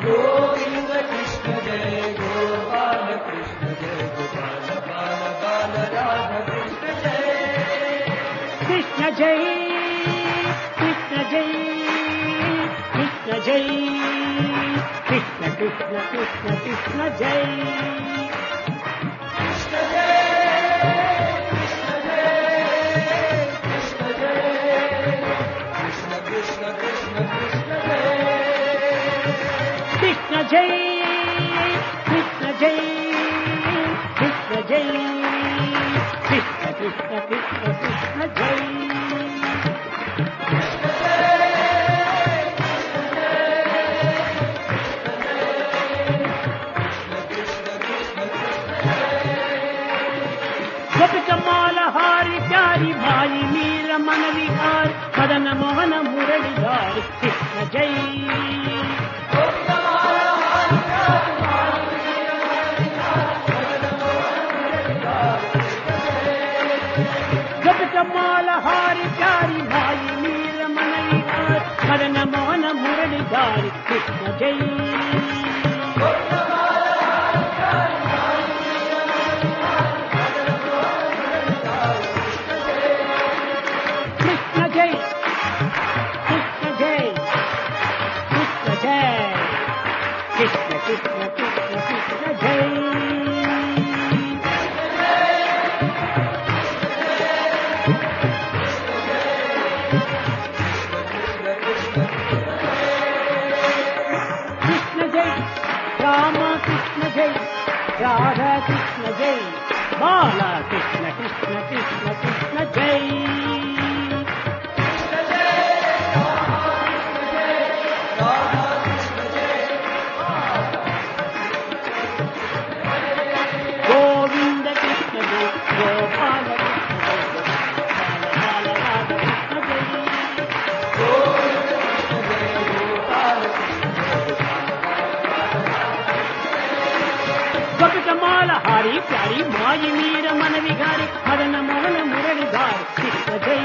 గోవింద కృష్ణ జై గోపాల కృష్ణ జై గోపాల బాల బాల రాధ కృష్ణ జై కృష్ణ జై కృష్ణ జై కృష్ణ జై కృష్ణ కృష్ణ కృష్ణ కృష్ణ జై కృష్ణ జై కృష్ణ జై కృష్ణ జై కృష్ణ జై కృష్ణ కృష్ణ కృష్ణ కృష్ణ జై గోపికమాల హారి ప్యారి భాయి మీర మన విహారి మదన మోహన మురళిధారి కృష్ణ జై గోపికమాల హారి ప్యారి భాయి మీర మన విహారి మదన మోహన మురళిధారి కృష్ణ జై కృష్ణ జై కృష్ణ జై కృష్ణ జై కృష్ణ కృష్ణ కృష్ణ కృష్ణ జై కృష్ణ జై రామ కృష్ణ జై రాధా కృష్ణ జై బాల కృష్ణ కృష్ణ కృష్ణ కృష్ణ జై గోవింద కృష్ణ జై గోపాల కృష్ణ జై గోపాల బాల రాధ కృష్ణ జై గోపికమాల హారి ప్యారి మాయి మీర మన విహారి మదన మోహన మురళిధారి కృష్ణ జై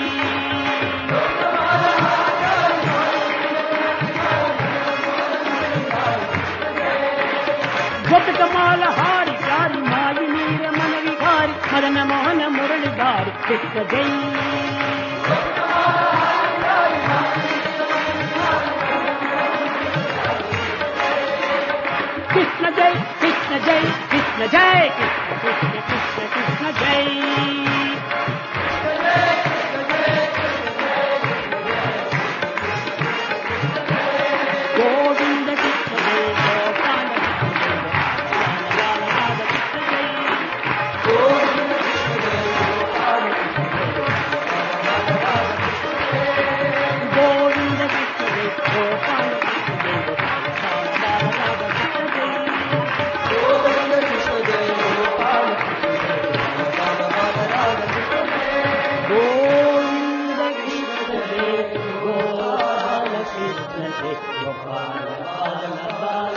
గోపికమాల హారి ప్యారి మాయి మీర మన విహారి మదన మోహన మురళిధారి కృష్ణ జై కృష్ణ జై కృష్ణ జై కృష్ణ జై కృష్ణ కృష్ణ కృష్ణ కృష్ణ జై గోవింద కృష్ణ జై గోపాల కృష్ణ జై బాల బాల రాధ కృష్ణ జై గోపాల బాల బాల